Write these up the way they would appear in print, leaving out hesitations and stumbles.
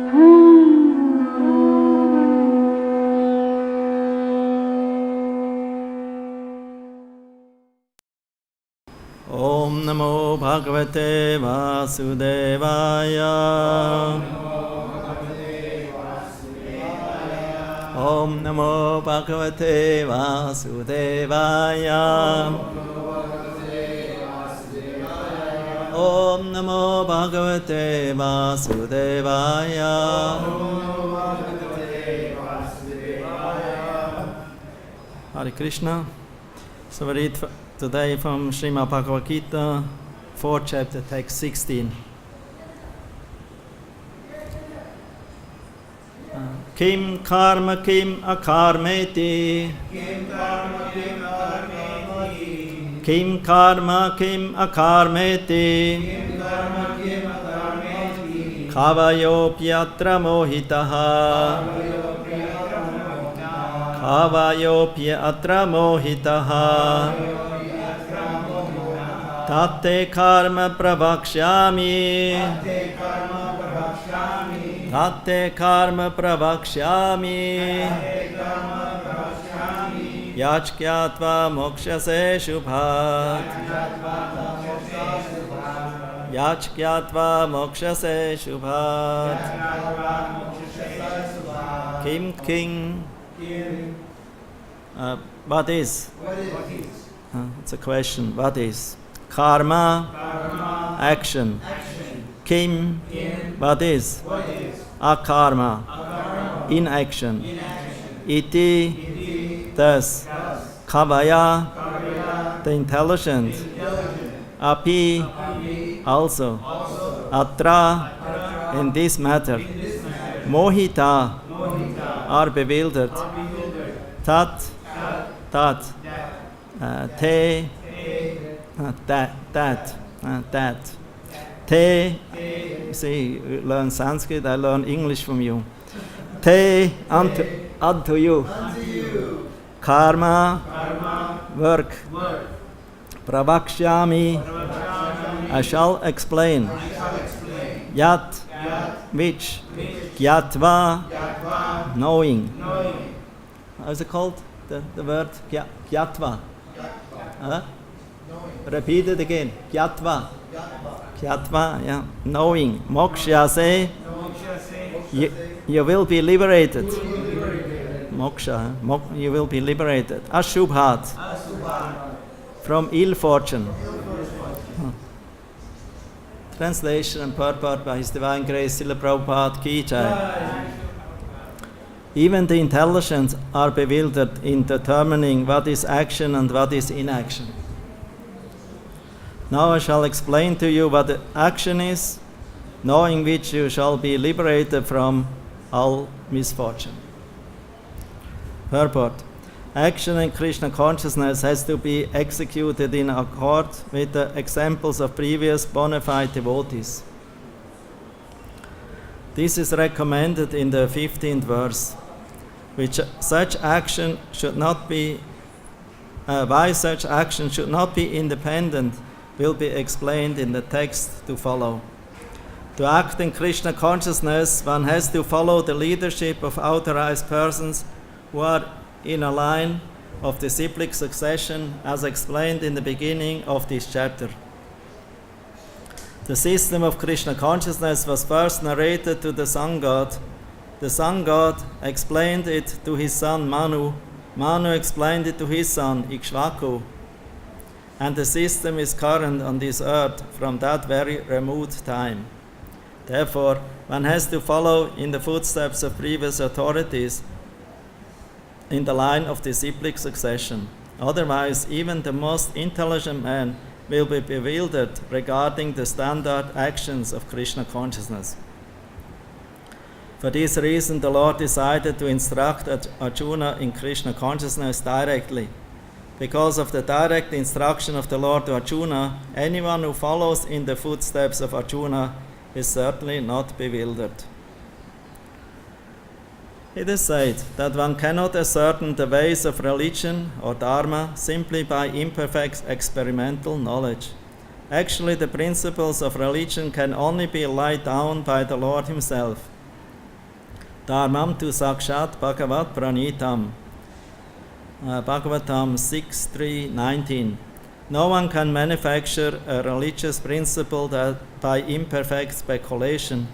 Om Namo Bhagavate Vasudevaya. Om Namo Bhagavate Vasudevaya. Om Namo Bhagavate Vasudevaya. Hare Krishna. So we read today from Srimad Bhagavad-Gita, 4th chapter, text 16. Kim karma kim akarmeti. Kim karma kim akarmeti. Kavayopyatra mohitaha. Kavayopyatra mohitaha. Tate karma pravakshyami. Tate karma pravakshyami. Yachkyatva mokshase shubhat. Yachkyatva mokshase shubhat. Kim king. What is? It's a question. What is? Karma. Action. Kim. What is? Akarma. Inaction. Iti. Thus. Kavaya. The intelligent. Api. Also. Atra. In this matter. Mohita. Are bewildered. Tat. Tat. Te. That. Te. See, you learn Sanskrit, I learn English from you. Te. Unto you. Karma. Work. Pravakshyami. I shall explain. Yat. Which. Gyatva. Knowing. How is it called? The word gyatva. Repeat it again. Gyatva. Gyatva, yeah. Knowing. Moksha say. You will be liberated. Moksha. You will be liberated. Ashubhat. From ill fortune. Translation and purport by His Divine Grace Srila Prabhupada Ki Jai. Even the intelligent are bewildered in determining what is action and what is inaction. Now I shall explain to you what the action is, knowing which you shall be liberated from all misfortune. Purport. Action in Krishna consciousness has to be executed in accord with the examples of previous bona fide devotees. This is recommended in the 15th verse. Which such action should not be, why such action should not be independent will be explained in the text to follow. To act in Krishna consciousness, one has to follow the leadership of authorized persons who are in a line of disciplic succession as explained in the beginning of this chapter. The system of Krishna consciousness was first narrated to the sun god. The sun god explained it to his son Manu. Manu explained it to his son Ikshvaku. And the system is current on this earth from that very remote time. Therefore, one has to follow in the footsteps of previous authorities in the line of disciplic succession. Otherwise, even the most intelligent man will be bewildered regarding the standard actions of Krishna consciousness. For this reason, the Lord decided to instruct Arjuna in Krishna consciousness directly. Because of the direct instruction of the Lord to Arjuna, anyone who follows in the footsteps of Arjuna is certainly not bewildered. It is said that one cannot ascertain the ways of religion or dharma simply by imperfect experimental knowledge. Actually, the principles of religion can only be laid down by the Lord Himself. Dharmam tu sakshat bhagavat pranitam. Bhagavatam 6.3.19. No one can manufacture a religious principle that by imperfect speculation.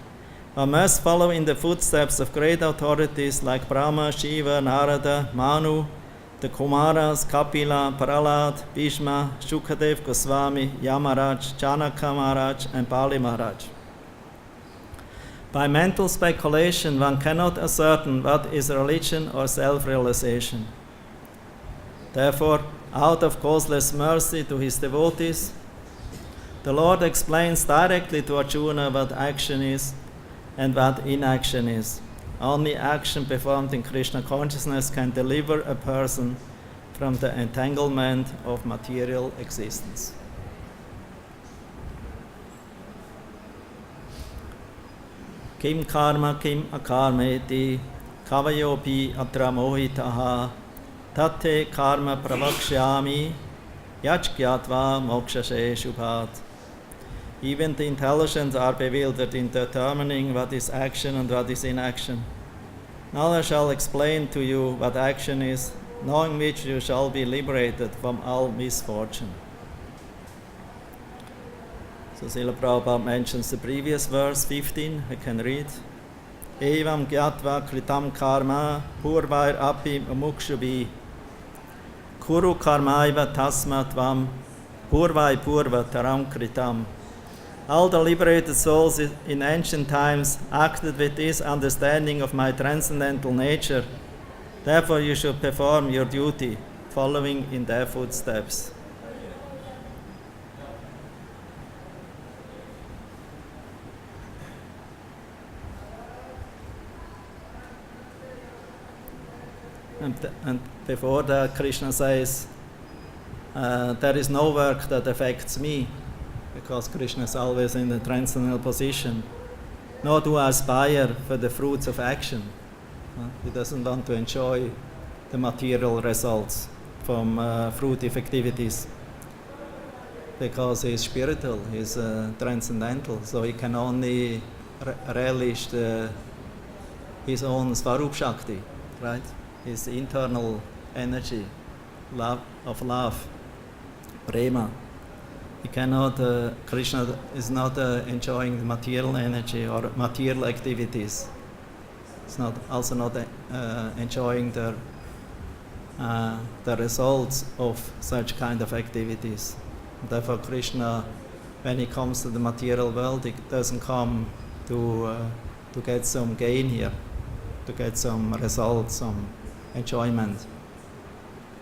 One must follow in the footsteps of great authorities like Brahma, Shiva, Narada, Manu, the Kumaras, Kapila, Prahlad, Bhishma, Shukadev Goswami, Yamaraj, Janaka Maharaj, and Bali Maharaj. By mental speculation, one cannot ascertain what is religion or self-realization. Therefore, out of causeless mercy to his devotees, the Lord explains directly to Arjuna what action is and what inaction is. Only action performed in Krishna consciousness can deliver a person from the entanglement of material existence. Kim karma kim akarmeti kavayopi atra mohitaha tate karma pravakshyami yachkyatva mokshashe shubhat. Even the intelligent are bewildered in determining what is action and what is inaction. Now I shall explain to you what action is, knowing which you shall be liberated from all misfortune. So Srila Prabhupada mentions the previous verse 15, I can read. Evam gyatva kritam karma purvair api mukshubi kuru karmaiva tasmatvam purvai purva taram kritam. All the liberated souls in ancient times acted with this understanding of my transcendental nature. Therefore you should perform your duty, following in their footsteps. And before that, Krishna says, there is no work that affects me, because Krishna is always in the transcendental position. Nor do I aspire for the fruits of action. He doesn't want to enjoy the material results from fruitive activities, because he is spiritual, he is transcendental, so he can only relish his own Svarup Shakti, right? His internal energy, love of love, prema. He cannot, Krishna is not enjoying the material energy or material activities. It's also not enjoying the results of such kind of activities. Therefore, Krishna, when he comes to the material world, he doesn't come to get some gain here, to get some results, some enjoyment.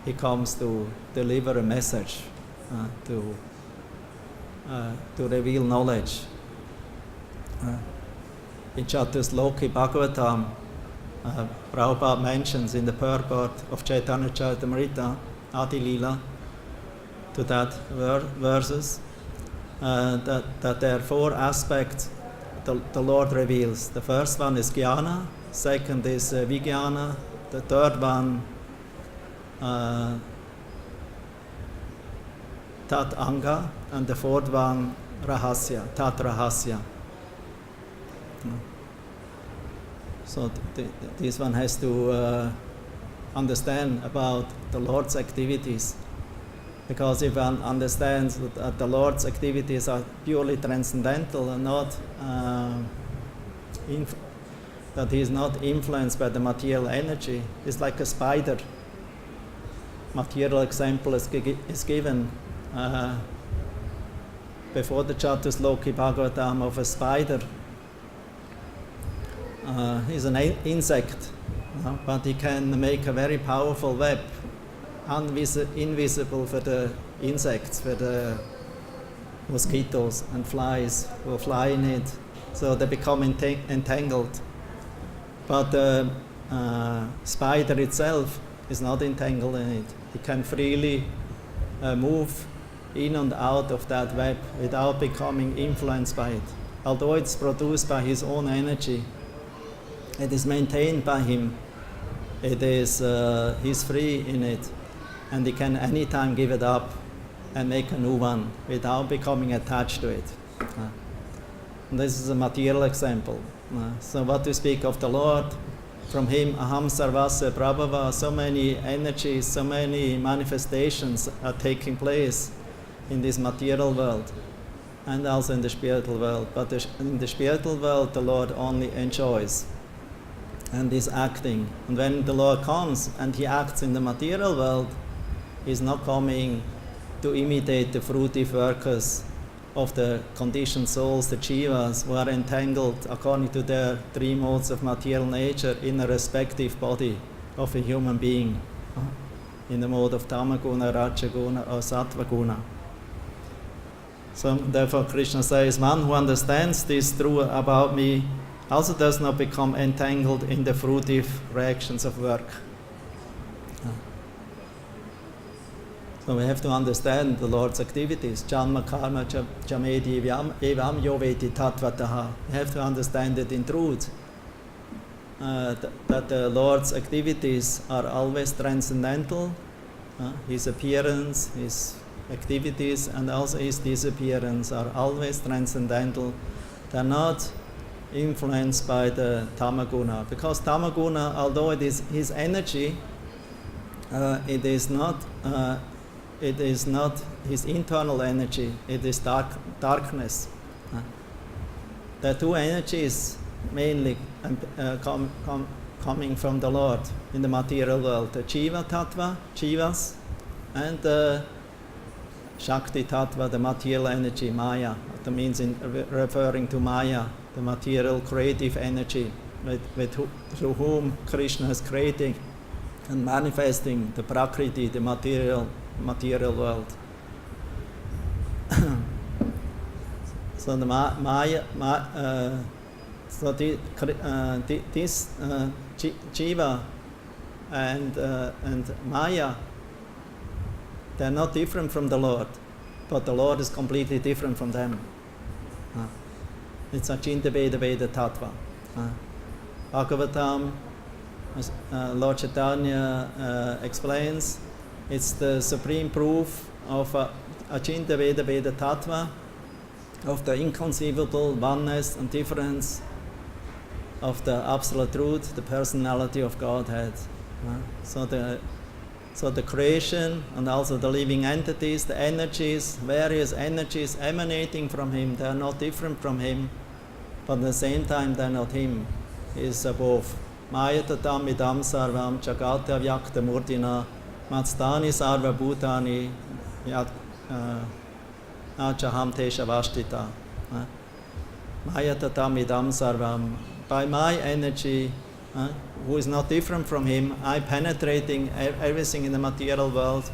He comes to deliver a message, to reveal knowledge. In Chatusloki Bhagavatam, Prabhupada mentions in the purport of Chaitanya Charitamrita, Adi Lila, to that verses, that there are four aspects the Lord reveals. The first one is Jnana, second is Vijnana, the third one Tat Anga, and the fourth one Rahasya, Tat Rahasya. So this one has to understand about the Lord's activities, because if one understands that the Lord's activities are purely transcendental and not that he is not influenced by the material energy, it's like a spider. Material example is given before the Chatusloki Bhagavatam of a spider. He's an insect, but he can make a very powerful web, invisible for the insects, for the mosquitoes and flies who fly in it, so they become entangled. But the spider itself is not entangled in it. He can freely move in and out of that web without becoming influenced by it. Although it's produced by his own energy, it is maintained by him. It is he's free in it, and he can anytime give it up and make a new one without becoming attached to it. This is a material example. So what to speak of the Lord? from him aham sarvasya prabhava, so many energies, so many manifestations are taking place in this material world and also in the spiritual world. But in the spiritual world, the Lord only enjoys and is acting. And when the Lord comes and he acts in the material world, he's not coming to imitate the fruitive workers of the conditioned souls, the jivas, who are entangled according to their three modes of material nature in a respective body of a human being, in the mode of tamaguna, rajaguna or sattvaguna. So therefore Krishna says, one who understands this truth about me also does not become entangled in the fruitive reactions of work. So we have to understand the Lord's activities. Janma karma jamedi evam yo veti tatvataha. We have to understand it in truth. That the Lord's activities are always transcendental. His appearance, his activities, and also his disappearance are always transcendental. They are not influenced by the tamaguna. Because tamaguna, although it is his energy, it is not his internal energy, it is darkness. The two energies mainly coming from the Lord in the material world, the Jiva Tattva, Jivas, and the Shakti Tattva, the material energy, Maya. That means referring to Maya, the material creative energy through whom Krishna is creating and manifesting the Prakriti, the material world. So the this Jiva and Maya, they are not different from the Lord, but the Lord is completely different from them. It's Achinta Veda Veda Tattva. Bhagavatam, Lord Chaitanya explains, it's the supreme proof of Achinta Veda Veda Tattva, of the inconceivable oneness and difference of the absolute truth, the personality of Godhead. So the creation and also the living entities, the energies, various energies emanating from him, they are not different from him, but at the same time they are not him. He is above. Mayatatam idam sarvam jagata vyakta murtina matstani sarva bhutani achaham tesha vashtita. Mayatatam idam sarvam. By my energy, who is not different from him, I penetrating everything in the material world.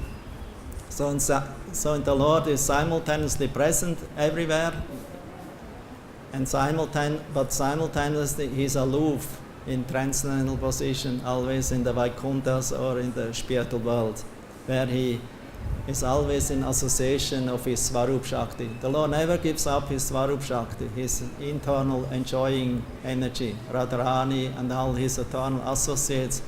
So the Lord is simultaneously present everywhere, and simultaneously he is aloof in transcendental position, always in the Vaikunthas or in the spiritual world, where he is always in association of his Svarup Shakti. The Lord never gives up his Svarup Shakti, his internal enjoying energy. Radharani and all his eternal associates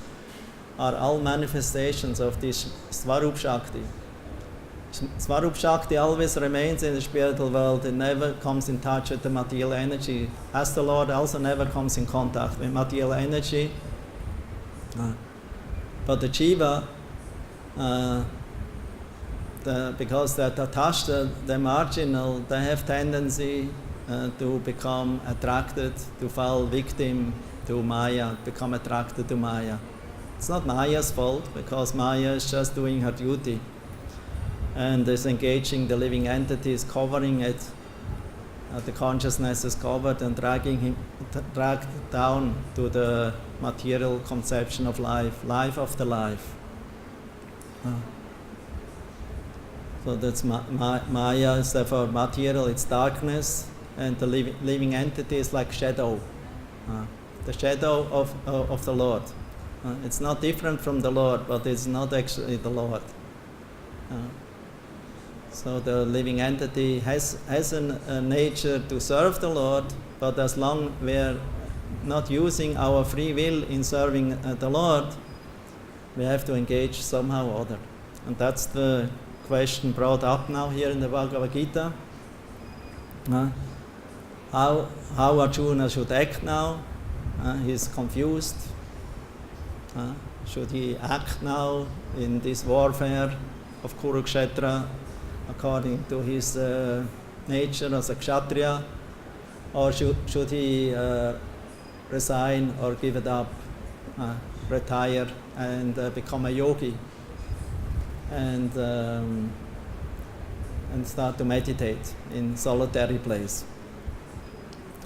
are all manifestations of this Svarup Shakti. Svarup Shakti always remains in the spiritual world. It never comes in touch with the material energy, as the Lord also never comes in contact with material energy. But the Jiva, because they're tatashta, they're marginal, they have tendency to become attracted, to fall victim to Maya, become attracted to Maya. It's not Maya's fault, because Maya is just doing her duty and is engaging the living entities, covering it. The consciousness is covered and dragged down to the material conception of life after life. So that's Maya is therefore material, it's darkness, and the living entity is like shadow, the shadow of the Lord. It's not different from the Lord, but it's not actually the Lord. So the living entity has a nature to serve the Lord, but as long we are not using our free will in serving the Lord, we have to engage somehow or other. And that's the question brought up now here in the Bhagavad-Gita. How Arjuna should act now. He's confused. Should he act now in this warfare of Kurukshetra according to his nature as a Kshatriya, or should he resign or give it up, retire and become a yogi and start to meditate in solitary place?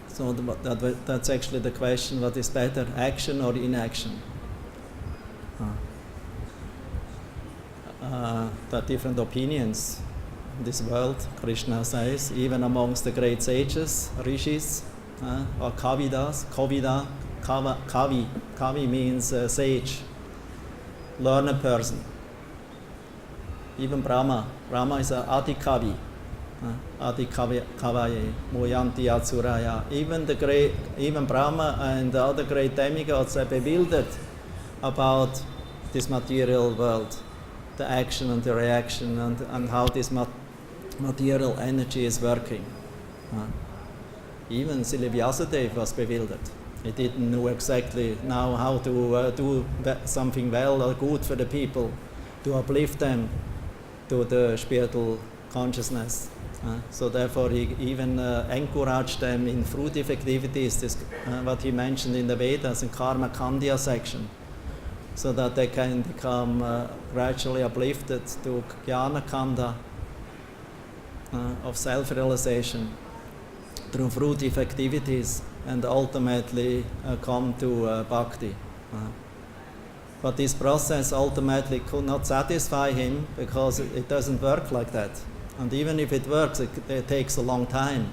So that's actually the question: what is better, action or inaction? There are different opinions in this world. Krishna says, even amongst the great sages, rishis, or kavidas, kavi means sage, learned person. Even Brahma is a adikavi, adikavaye, moyanti atsuraya. Even Brahma and the other great demigods are bewildered about this material world, the action and the reaction, and how this material energy is working. Even Srila Vyasadeva was bewildered. He didn't know exactly now how to do something well or good for the people, to uplift them to the spiritual consciousness. So therefore he even encouraged them in fruitive activities, this, what he mentioned in the Vedas in Karma Kandya section, so that they can become gradually uplifted to Jnana Kanda of self-realization through fruitive activities, and ultimately come to bhakti. But this process ultimately could not satisfy him, because it doesn't work like that. And even if it works, it takes a long time,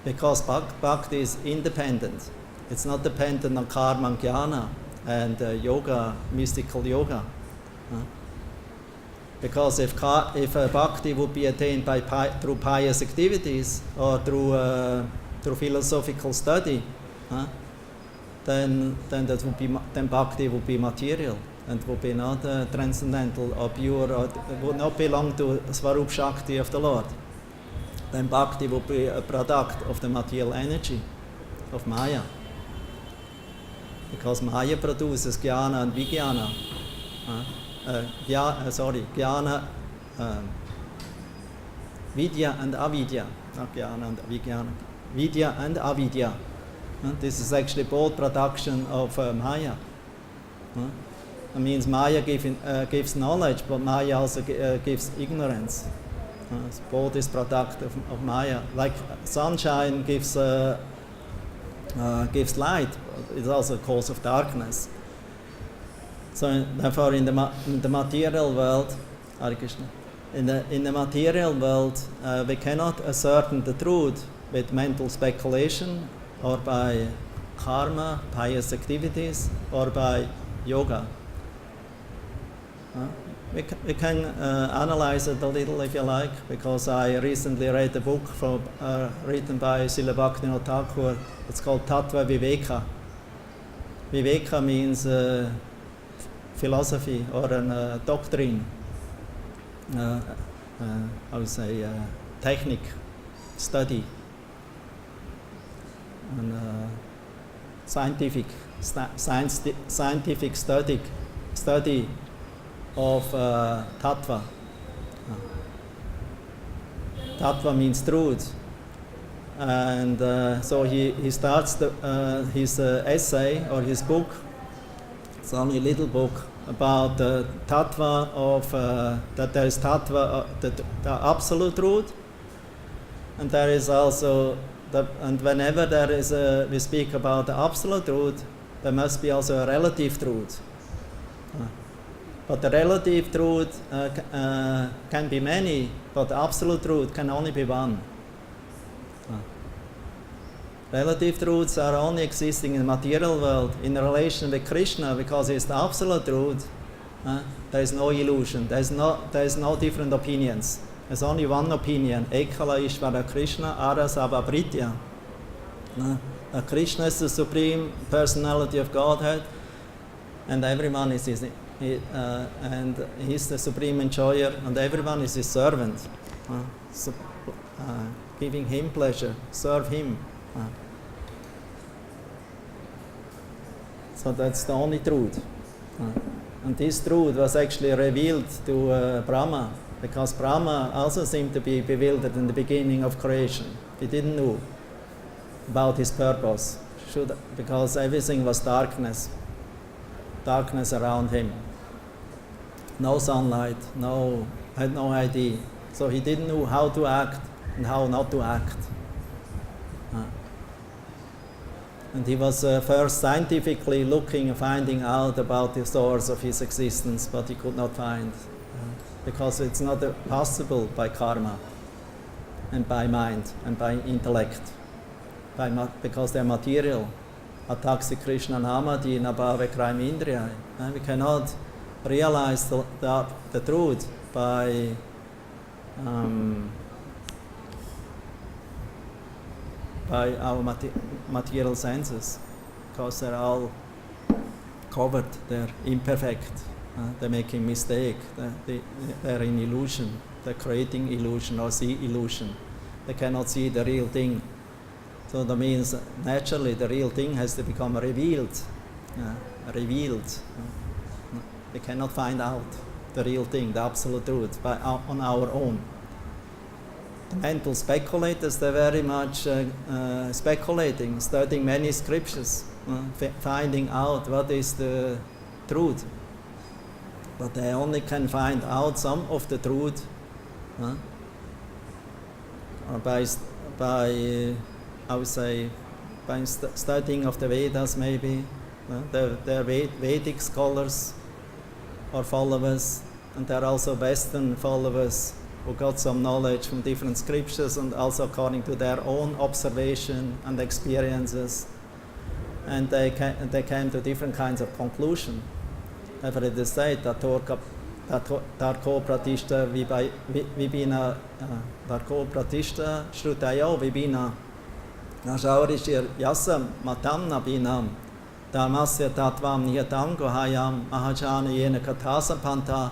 because bhakti is independent. It's not dependent on karma and jnana and yoga, mystical yoga. Because if bhakti would be attained through pious activities or through philosophical study, then bhakti would be material and would be not transcendental or pure, or would not belong to Swarup Shakti of the Lord. Then bhakti would be a product of the material energy of Maya. Because Maya produces jnana and vijnana. Jnana, vidya and avidya, not jnana and vijnana. Vidya and avidya. This is actually both production of Maya. It means Maya gives knowledge, but Maya also gives ignorance. Both is product of Maya. Like sunshine gives light, but it's also a cause of darkness. So therefore, in the material world, Hare Krishna, in the material world, we cannot ascertain the truth with mental speculation, or by karma, pious activities, or by yoga. We can analyze it a little if you like, because I recently read a book written by Srila Bhaktivinoda Thakur. It's called Tattva Viveka. Viveka means philosophy or a doctrine, technique, study, and scientific study of tattva. Tattva means truth, and so he starts his essay or his book. It's only a little book about the tattva of that there is tattva, the absolute truth, and there is also and whenever there is we speak about the absolute truth, there must be also a relative truth. But the relative truth can be many, but the absolute truth can only be one. Relative truths are only existing in the material world in relation with Krishna, because it's the absolute truth. There is no illusion. There is no different opinions. There's only one opinion: Ekala Ishvara Krishna Arasava Pritya. Krishna is the supreme personality of Godhead, and everyone is his, and he's the supreme enjoyer, and everyone is his servant. Giving him pleasure, serve him. So that's the only truth. And this truth was actually revealed to Brahma, because Brahma also seemed to be bewildered in the beginning of creation. He didn't know about his purpose, because everything was darkness around him. No sunlight, had no idea. So he didn't know how to act and how not to act. And he was first scientifically looking and finding out about the source of his existence, but he could not find, because it's not possible by karma and by mind and by intellect, because they're material. Ataksi Krishna Namadi Nabhave Kraim Indriya. We cannot realize the truth by our material senses, because they're all covered, they're imperfect, they're making mistake, they're in illusion, they're creating illusion or see illusion. They cannot see the real thing. So that means naturally the real thing has to become revealed. We cannot find out the real thing, the absolute truth, on our own. The mental speculators, they're very much speculating, studying many scriptures, finding out what is the truth. But they only can find out some of the truth by studying of the Vedas, maybe. They're Vedic scholars or followers, and there are also Western followers who got some knowledge from different scriptures and also according to their own observation and experiences. And they came to different kinds of conclusion. I've already said that Tarko Pratishta Vibhina Tarko Pratishta Shrutayo Vibhina Nashaurishir Yasam Matamna Binam Dharmasya Tatvam Niyatam Gohayam Mahachana Yena Kathasa Panta.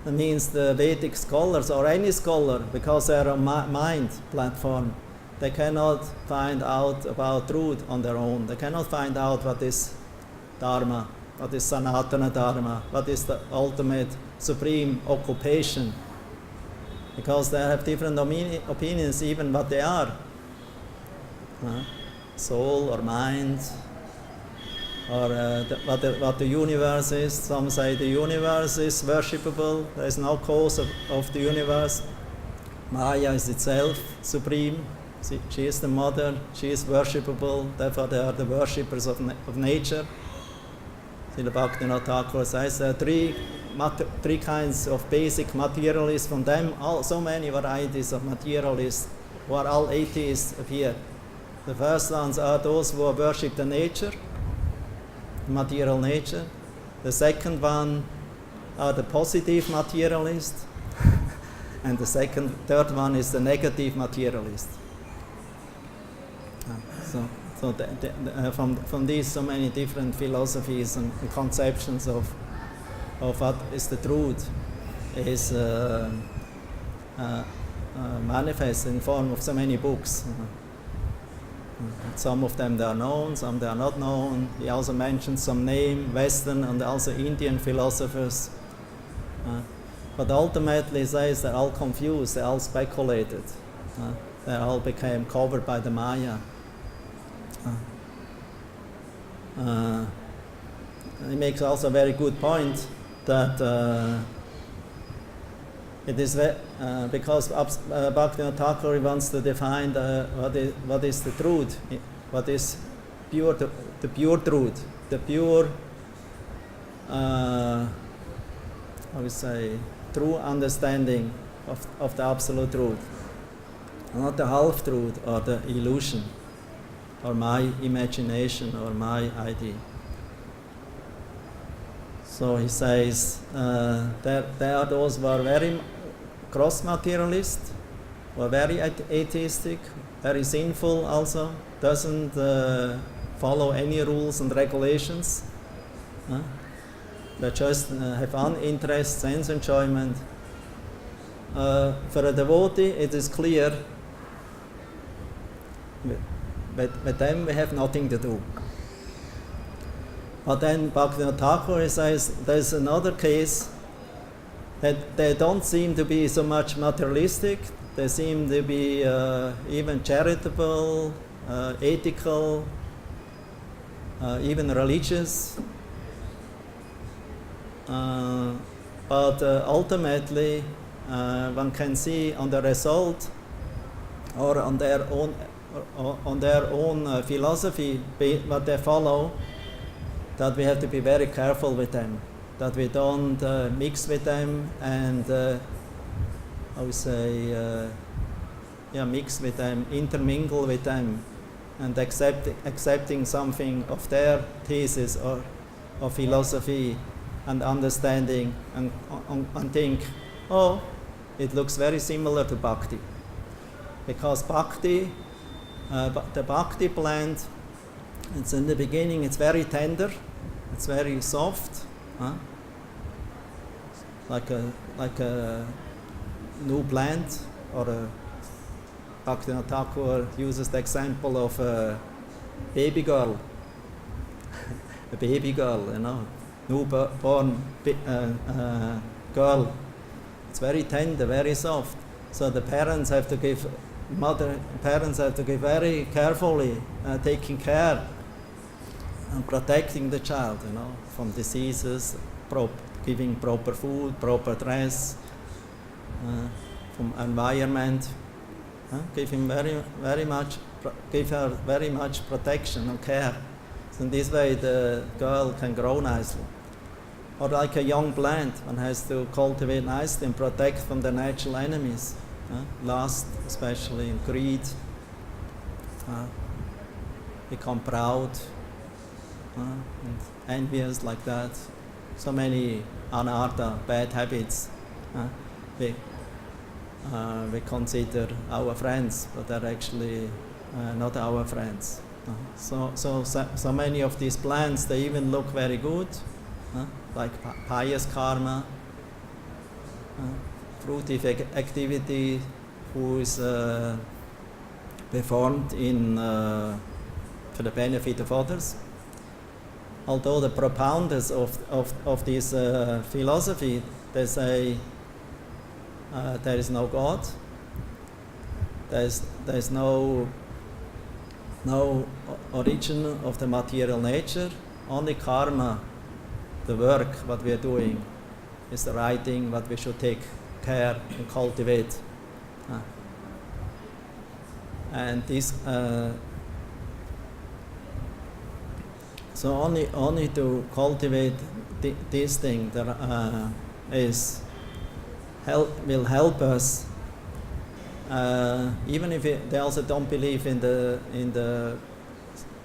That means the Vedic scholars or any scholar, because they're a mind platform, they cannot find out about truth on their own. They cannot find out what is Dharma, what is Sanatana Dharma, what is the ultimate supreme occupation, because they have different opinions even what they are. Soul or mind, or what the universe is. Some say the universe is worshipable, there is no cause of the universe. Maya is itself supreme, she is the mother, she is worshipable, therefore they are the worshippers of nature. Srila Bhaktivinoda Thakur says there are three kinds of basic materialists. From them, so many varieties of materialists who are all atheists appear. The first ones are those who worship the nature, material nature. The second one are the positive materialists, and the third one is the negative materialist. From these so many different philosophies and conceptions of what is the truth is manifest in form of so many books. Some of them they are known, some they are not known. He also mentioned some name, Western and also Indian philosophers. But ultimately he says they're all confused, they all speculated. They all became covered by the Maya. He makes also a very good point that it is because Bhaktivinoda Thakur wants to define what is the truth, what is pure, the pure truth, the pure, true understanding of the absolute truth, not the half truth or the illusion, or my imagination or my idea. So he says there are those who are very cross-materialist, who are very atheistic, very sinful also, doesn't follow any rules and regulations. They just have uninterest, sense enjoyment. For a devotee, it is clear, with them we have nothing to do. But then Bhaktivinoda Thakur says there's another case that they don't seem to be so much materialistic. They seem to be even charitable, ethical, even religious. But ultimately, one can see on the result or on their own philosophy, what they follow, that we have to be very careful with them, that we don't mix with them and mix with them, intermingle with them, and accepting something of their thesis or philosophy and understanding and think, oh, it looks very similar to bhakti. Because bhakti, the bhakti plant, it's in the beginning, it's very tender, it's very soft, like a new plant, or Bhaktivinoda Thakur uses the example of a baby girl, newborn girl. It's very tender, very soft. So the parents have to give very carefully, taking care and protecting the child, from diseases, giving proper food, proper dress, from environment. Give her very much protection and care. So in this way, the girl can grow nicely. Or like a young plant, one has to cultivate nicely and protect from the natural enemies. Lust, especially in greed, become proud, and envious like that. So many anartha, bad habits. We consider our friends, but they're actually not our friends. So many of these plants, they even look very good, like pious karma, fruitive activity, who is performed for the benefit of others. Although the propounders of this philosophy, they say there is no God, there is no origin of the material nature, only karma, the work, what we are doing, is the right thing, what we should take care and cultivate. And this, so only to cultivate this thing that will help us, even if they also don't believe in the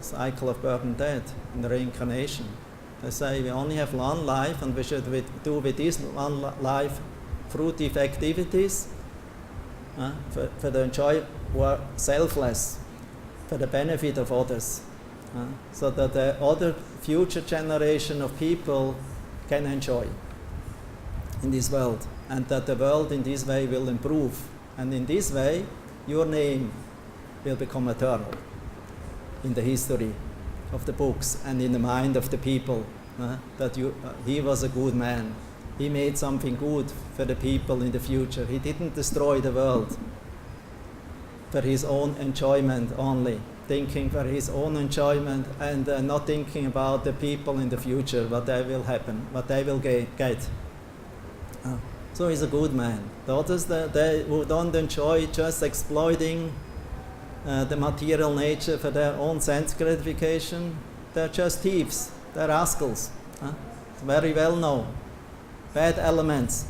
cycle of birth and death, in the reincarnation. They say we only have one life, and we should do with this one life fruitive activities for the enjoy work selfless, for the benefit of others, so that the other future generation of people can enjoy in this world, and that the world in this way will improve, and in this way your name will become eternal in the history of the books and in the mind of the people, that he was a good man. He made something good for the people in the future. He didn't destroy the world for his own enjoyment only, thinking for his own enjoyment and not thinking about the people in the future, what they will happen, what they will get. So he's a good man. The others, they who don't enjoy just exploiting the material nature for their own sense gratification, they're just thieves, they're rascals. It's very well known. Bad elements,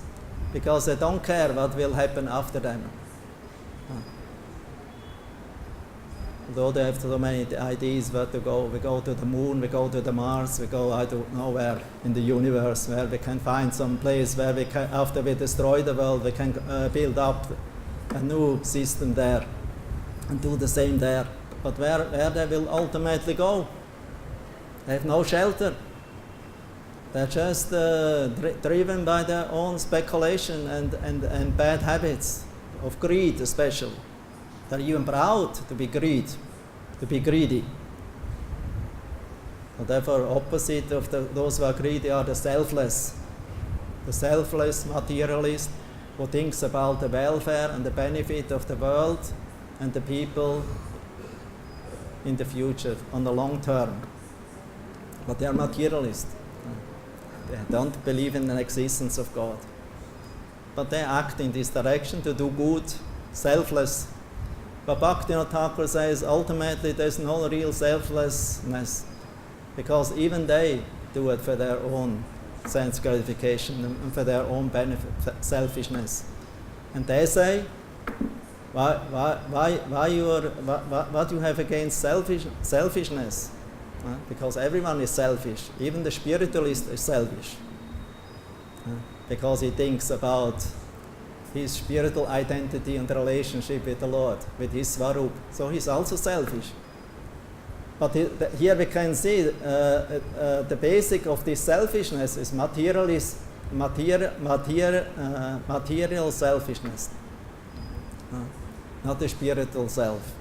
because they don't care what will happen after them. Although they have so many ideas where to go, we go to the moon, we go to the Mars, we go I don't know where in the universe, where we can find some place where we can, after we destroy the world, we can build up a new system there and do the same there. But where they will ultimately go? They have no shelter. They're just driven by their own speculation and bad habits of greed, especially. They're even proud to be greedy. So therefore, opposite of those who are greedy are the selfless materialist who thinks about the welfare and the benefit of the world and the people in the future, on the long term. But they are materialists. They don't believe in the existence of God. But they act in this direction to do good, selfless. But Bhakti-yoga Thakur says ultimately there's no real selflessness, because even they do it for their own sense gratification and for their own benefit, selfishness. And they say, what you have against selfishness? Because everyone is selfish. Even the spiritualist is selfish. Because he thinks about his spiritual identity and relationship with the Lord, with his Svarup. So he's also selfish. But here we can see the basic of this selfishness is material selfishness, not the spiritual self.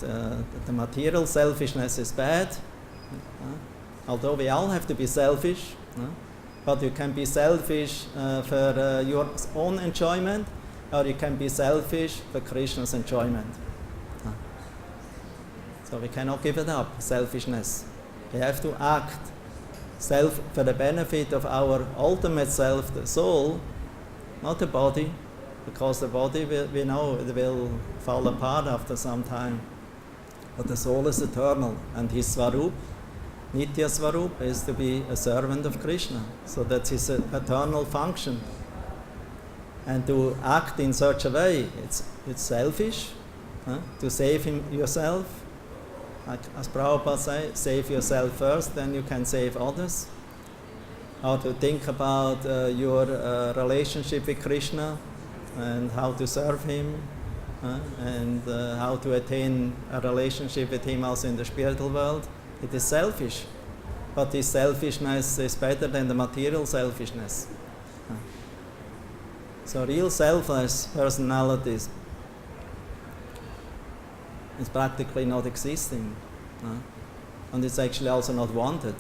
The material selfishness is bad, although we all have to be selfish, but you can be selfish for your own enjoyment, or you can be selfish for Krishna's enjoyment. So we cannot give it up, selfishness. We have to act for the benefit of our ultimate self, the soul, not the body, because the body, we know it will fall apart after some time. But the soul is eternal, and his Svarup, Nitya Svarup, is to be a servant of Krishna. So that's his eternal function. And to act in such a way, it's selfish, to save yourself. Like as Prabhupada says, save yourself first, then you can save others. How to think about your relationship with Krishna and how to serve him, and how to attain a relationship with him also in the spiritual world. It is selfish, but this selfishness is better than the material selfishness. So real selfless personalities is practically not existing, and it's actually also not wanted,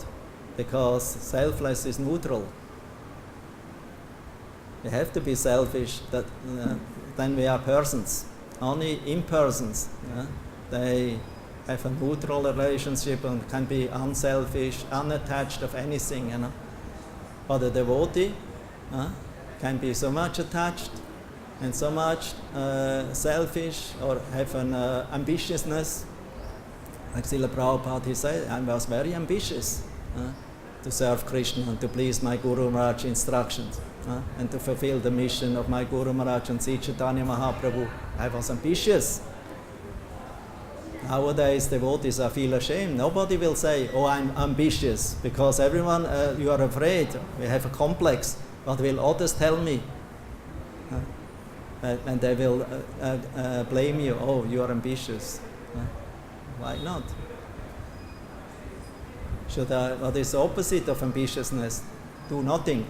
because selfless is neutral. We have to be selfish, that then we are persons. Only impersons, they have a neutral relationship and can be unselfish, unattached of anything. But a devotee can be so much attached and so much selfish, or have an ambitiousness. Like Srila Prabhupada, he said, I was very ambitious to serve Krishna and to please my Guru Maharaj's instructions, and to fulfill the mission of my Guru Maharaj and Sri Chaitanya Mahaprabhu. I was ambitious. Nowadays, devotees feel ashamed. Nobody will say, oh, I'm ambitious, because everyone, you are afraid. We have a complex. What will others tell me? And they will blame you. Oh, you are ambitious. Why not? What is the opposite of ambitiousness? Do nothing.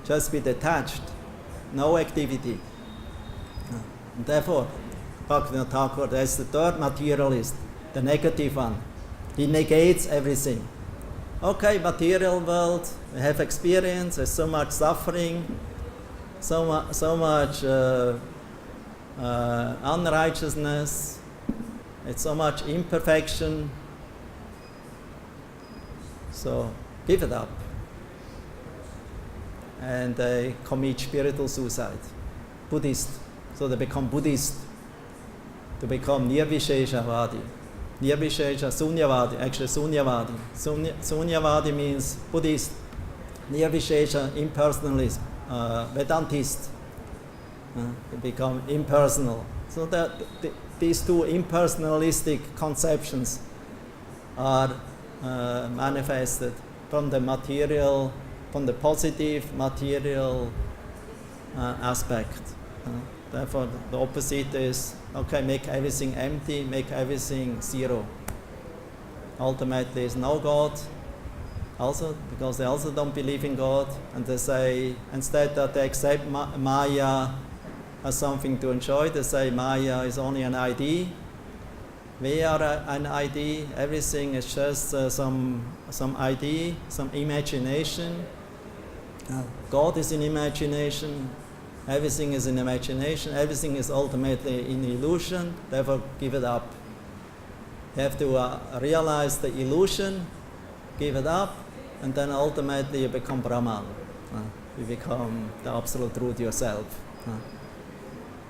Just be detached. No activity. And therefore, Bhakti-yoga Thakur, that's the third materialist, the negative one. He negates everything. Okay, material world, we have experience, there's so much suffering, so much unrighteousness, it's so much imperfection. So give it up. And they commit spiritual suicide. Buddhist. So they become Buddhist. To become Nirvisheshavadi. Nirvishesha, Sunyavadi, actually Sunyavadi. Sunyavadi means Buddhist. Nirvishesha, impersonalist, Vedantist. They become impersonal. So that these two impersonalistic conceptions are manifested from the material, from the positive material aspect. Therefore, the opposite is, okay, make everything empty, make everything zero. Ultimately, is no God. Also, because they also don't believe in God, and they say, instead that they accept Maya as something to enjoy, they say Maya is only an idea, We are an idea. Everything is just some idea, some imagination. God is in imagination. Everything is in imagination. Everything is ultimately in illusion. Therefore, give it up. You have to realize the illusion, give it up, and then ultimately you become Brahman. You become the absolute truth yourself.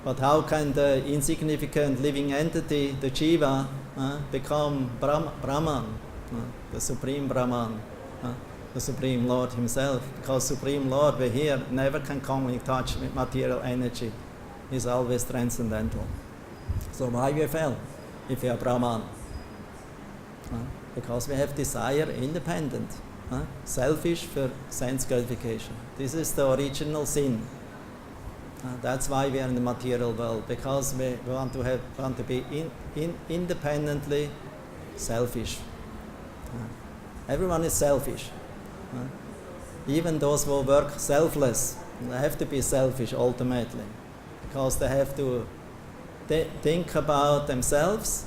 But how can the insignificant living entity, the Jiva, become Brahman, the Supreme Brahman, the Supreme Lord Himself? Because Supreme Lord, we're here, never can come in touch with material energy. He's always transcendental. So why we fell if we are Brahman? Because we have desire independent, selfish for sense gratification. This is the original sin. That's why we are in the material world, because we want to be independently selfish. Everyone is selfish. Even those who work selfless, they have to be selfish ultimately, because they have to think about themselves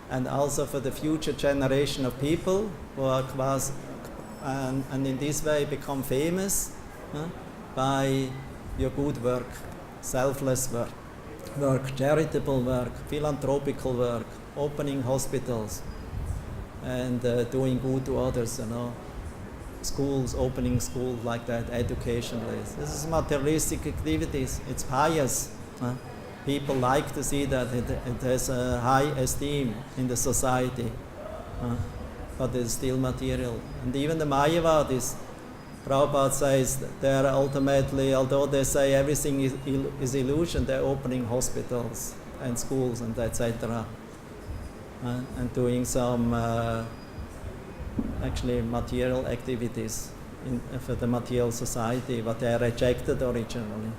and also for the future generation of people who are and in this way become famous by your good work, selfless work, charitable work, philanthropical work, opening hospitals, and doing good to others, schools, opening schools like that, education place. This is materialistic activities. It's pious. People like to see that it has a high esteem in the society, but it's still material. And even the Mayavadis, Prabhupada says they're ultimately, although they say everything is illusion, they're opening hospitals and schools and etc. And doing some actually material activities for the material society, what they rejected originally.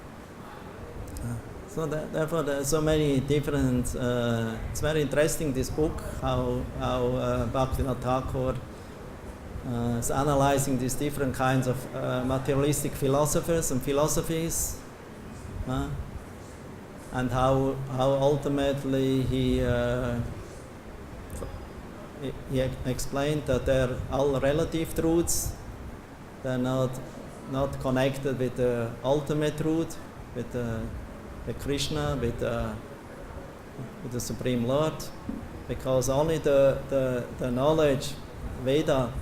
So therefore, there are so many different. It's very interesting, this book, how Bhaktivinoda Thakur is analyzing these different kinds of materialistic philosophers and philosophies, and how ultimately he explained that they're all relative truths. They're not connected with the ultimate truth, with Krishna, with the Supreme Lord, because only the knowledge, Veda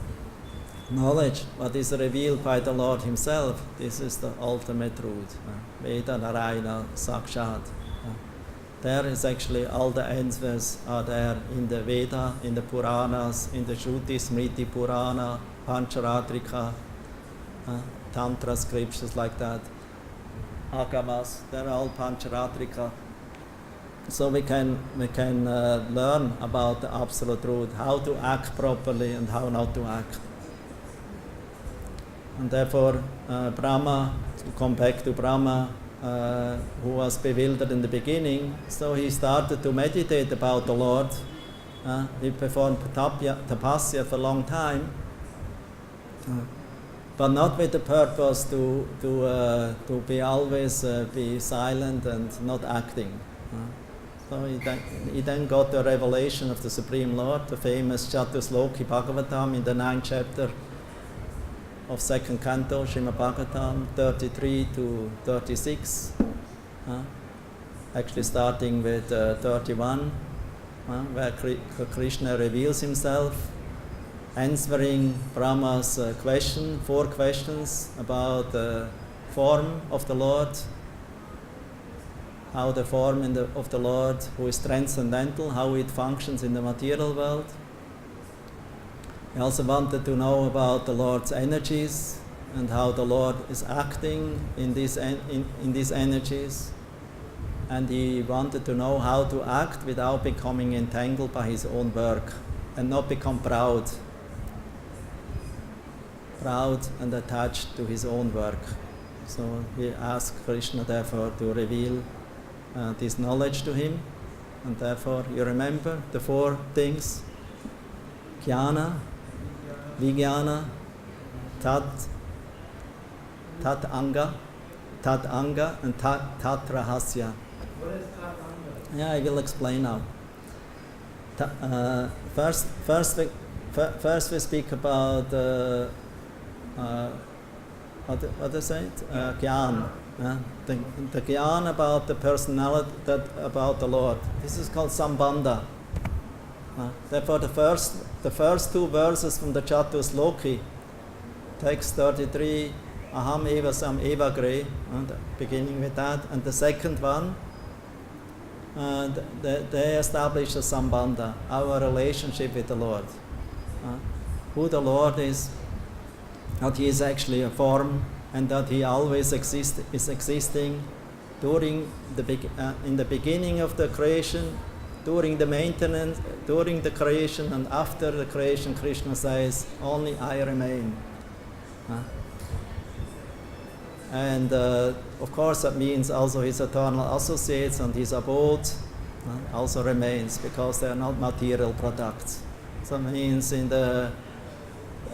knowledge, what is revealed by the Lord Himself, this is the ultimate truth. Veda Narayana Sakshat. There is actually all the answers are there in the Veda, in the Puranas, in the Shruti, Smriti, Purana, Pancharatrika, Tantra scriptures like that. Agamas, they're all Pancharatrika. So we can learn about the absolute truth, how to act properly and how not to act. And therefore, Brahma, to come back to Brahma, who was bewildered in the beginning, so he started to meditate about the Lord. He performed tapasya for a long time, but not with the purpose to be always be silent and not acting. So he then got the revelation of the Supreme Lord, the famous Chatusloki Bhagavatam in the 9th chapter of 2nd canto, Srimad Bhagavatam, 33 to 36. Actually starting with 31, where Krishna reveals himself, answering Brahma's question, 4 questions about the form of the Lord, how the form of the Lord, who is transcendental, how it functions in the material world. He also wanted to know about the Lord's energies and how the Lord is acting in these energies. And he wanted to know how to act without becoming entangled by his own work and not become proud and attached to his own work. So he asked Krishna therefore to reveal this knowledge to him, and therefore you remember the 4 things: Jnana, Vijnana, Tat Anga, and Tat Rahasya. What is Tat Anga? Yeah, I will explain now. First we speak about what is it? Gyan. The Gyan about the personality, about the Lord. This is called Sambandha. Therefore, the first two verses from the Chatusloki, text 33, Aham eva sam eva gre, beginning with that, and the second one, they establish a Sambandha, our relationship with the Lord. Who the Lord is, that He is actually a form, and that He always is existing in the beginning of the creation, during the maintenance, during the creation, and after the creation. Krishna says, only I remain. And of course that means also His eternal associates and His abode also remains, because they are not material products. So it means in the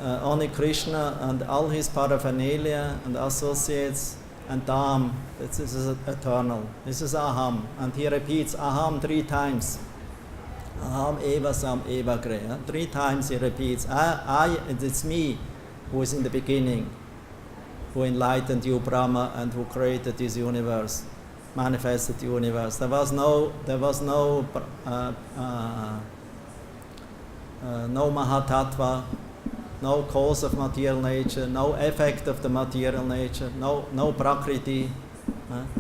only Krishna and all His paraphernalia and associates and Dham, this is eternal. This is Aham, and He repeats Aham 3 times. Aham eva sam eva gre. 3 times He repeats, it's me who is in the beginning, who enlightened you, Brahma, and who created this universe, manifested the universe. There was no Mahatattva, no cause of material nature, no effect of the material nature, no Prakriti,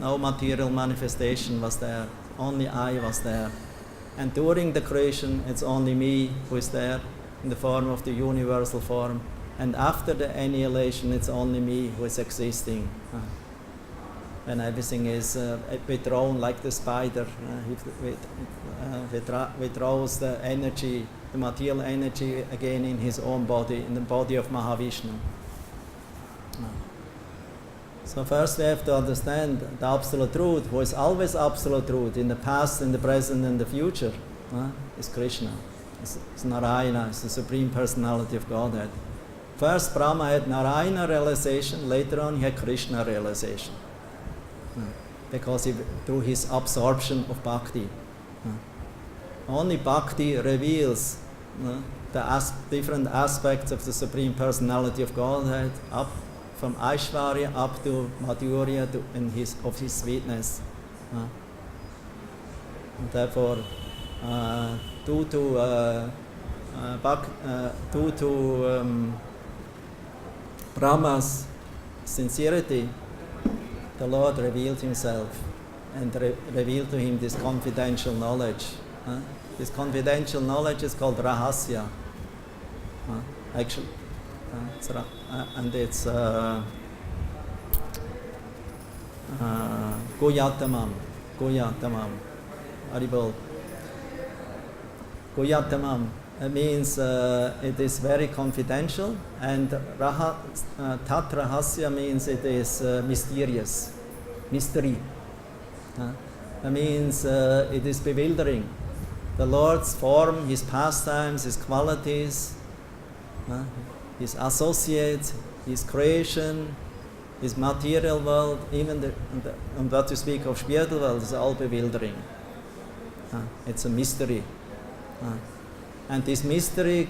no material manifestation was there. Only I was there. And during the creation, it's only me who is there in the form of the universal form. And after the annihilation, it's only me who is existing. And everything is withdrawn like the spider. Withdraws the energy, the material energy, again in his own body, in the body of Mahavishnu. So first we have to understand the absolute truth, who is always absolute truth, in the past, in the present, and the future, is Krishna. It's Narayana, it's the Supreme Personality of Godhead. First Brahma had Narayana realization, later on he had Krishna realization. Because through his absorption of bhakti. Only bhakti reveals the different aspects of the Supreme Personality of Godhead, up from Aishwarya up to Madhurya of his sweetness. And therefore, due to Brahma's sincerity, the Lord revealed Himself and revealed to him this confidential knowledge. This confidential knowledge is called Rahasya. Actually, and it's Guyatamam. Haribol. Guyatamam. It means it is very confidential, and Tat Rahasya means it is mysterious, mystery. That means it is bewildering. The Lord's form, His pastimes, His qualities, His associates, His creation, His material world, even and what you speak of spiritual world is all bewildering. It's a mystery. And this mystery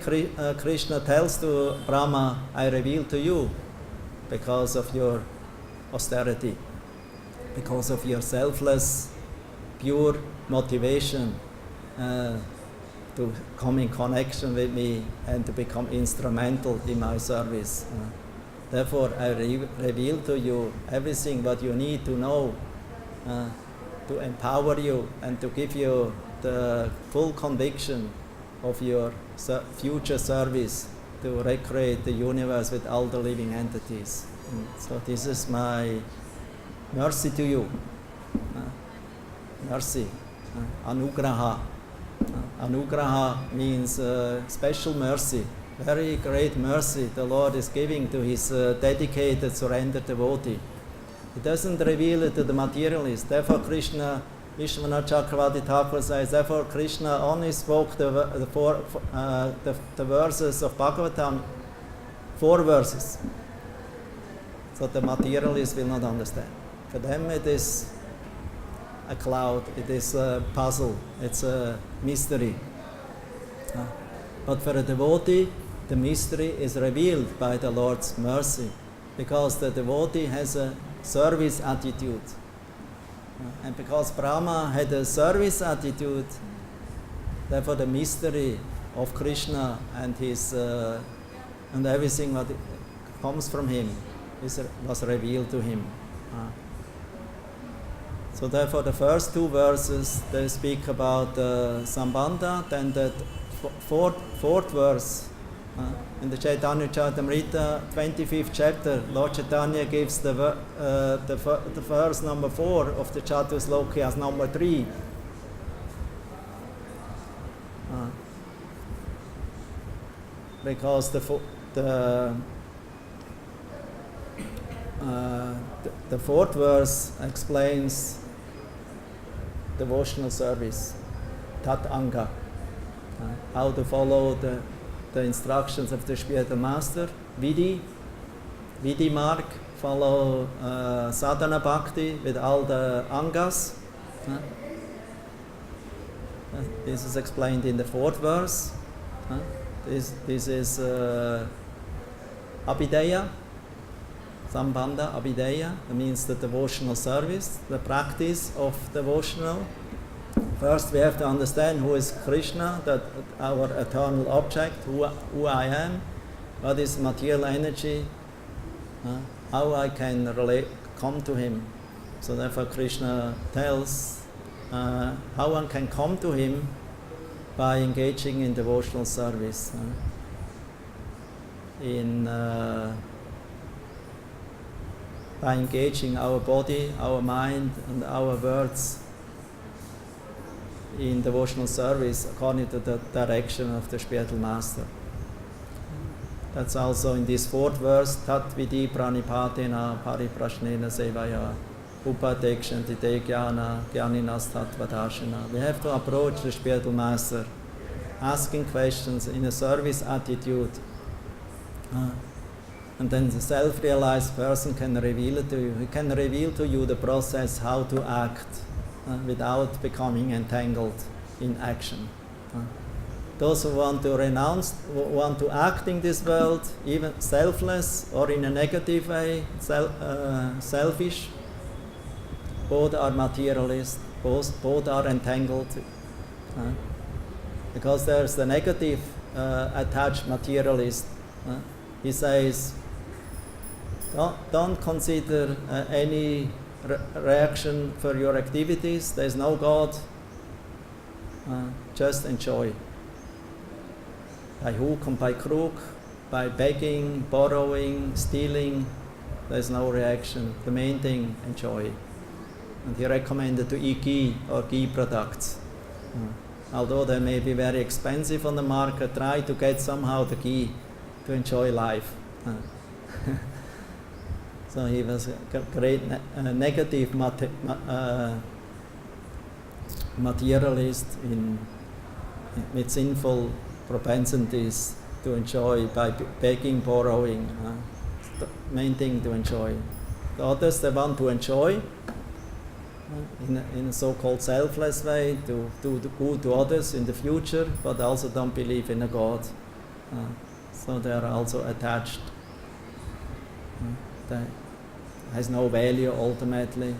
Krishna tells to Brahma, I reveal to you because of your austerity, because of your selfless, pure motivation to come in connection with me and to become instrumental in my service. Therefore, I reveal to you everything what you need to know to empower you and to give you the full conviction of your future service to recreate the universe with all the living entities. So this is my mercy to you. Mercy. Anugraha. Anugraha means special mercy, very great mercy the Lord is giving to His dedicated, surrendered devotee. He doesn't reveal it to the materialist. Therefore Krishna, Vishwanath Chakravarti Thakur says, therefore Krishna only spoke the verses of Bhagavatam, 4 verses. So the materialists will not understand. For them it is a cloud, it is a puzzle, it's a mystery. But for a devotee, the mystery is revealed by the Lord's mercy, because the devotee has a service attitude. And because Brahma had a service attitude, therefore the mystery of Krishna and his and everything what comes from him was revealed to him. So therefore the first two verses, they speak about Sambandha, then the fourth verse in the Chaitanya Charitamrita 25th chapter, Lord Chaitanya gives the verse number 4 of the Chatusloki as number 3. Because the fourth verse explains devotional service, Tat Anga, how to follow the instructions of the spiritual master, Vidhi mark, follow sadhana bhakti with all the angas. This is explained in the fourth verse. This is Abhideya, Sambandha, Abhideya. That means the devotional service, the practice of devotional. First, we have to understand who is Krishna, that our eternal object, who I am, what is material energy, how I can come to him. So therefore, Krishna tells how one can come to him by engaging in devotional service, by engaging our body, our mind, and our words in devotional service according to the direction of the spiritual master. That's also in this fourth verse, Tat Vidhi Pranipatena Pariprashnena Sevaya Upadekshanti Te Jnana Jnaninas Tattvadashana. We have to approach the spiritual master asking questions in a service attitude. And then the self-realized person can reveal it to you. He can reveal to you the process how to act without becoming entangled in action. Those who want to renounce, want to act in this world, even selfless or in a negative way, selfish, both are materialist, both are entangled. Because there's the negative attached materialist. He says, don't consider any reaction for your activities. There's no God. Just enjoy. By hook and by crook, by begging, borrowing, stealing, there's no reaction. The main thing, enjoy. And he recommended to eat ghee or ghee products. Although they may be very expensive on the market, try to get somehow the ghee to enjoy life. So he was a great negative materialist with sinful propensities to enjoy by begging, borrowing. The main thing to enjoy. The others, they want to enjoy in a so-called selfless way, to do good to others in the future, but also don't believe in a God. So they are also attached. That has no value ultimately.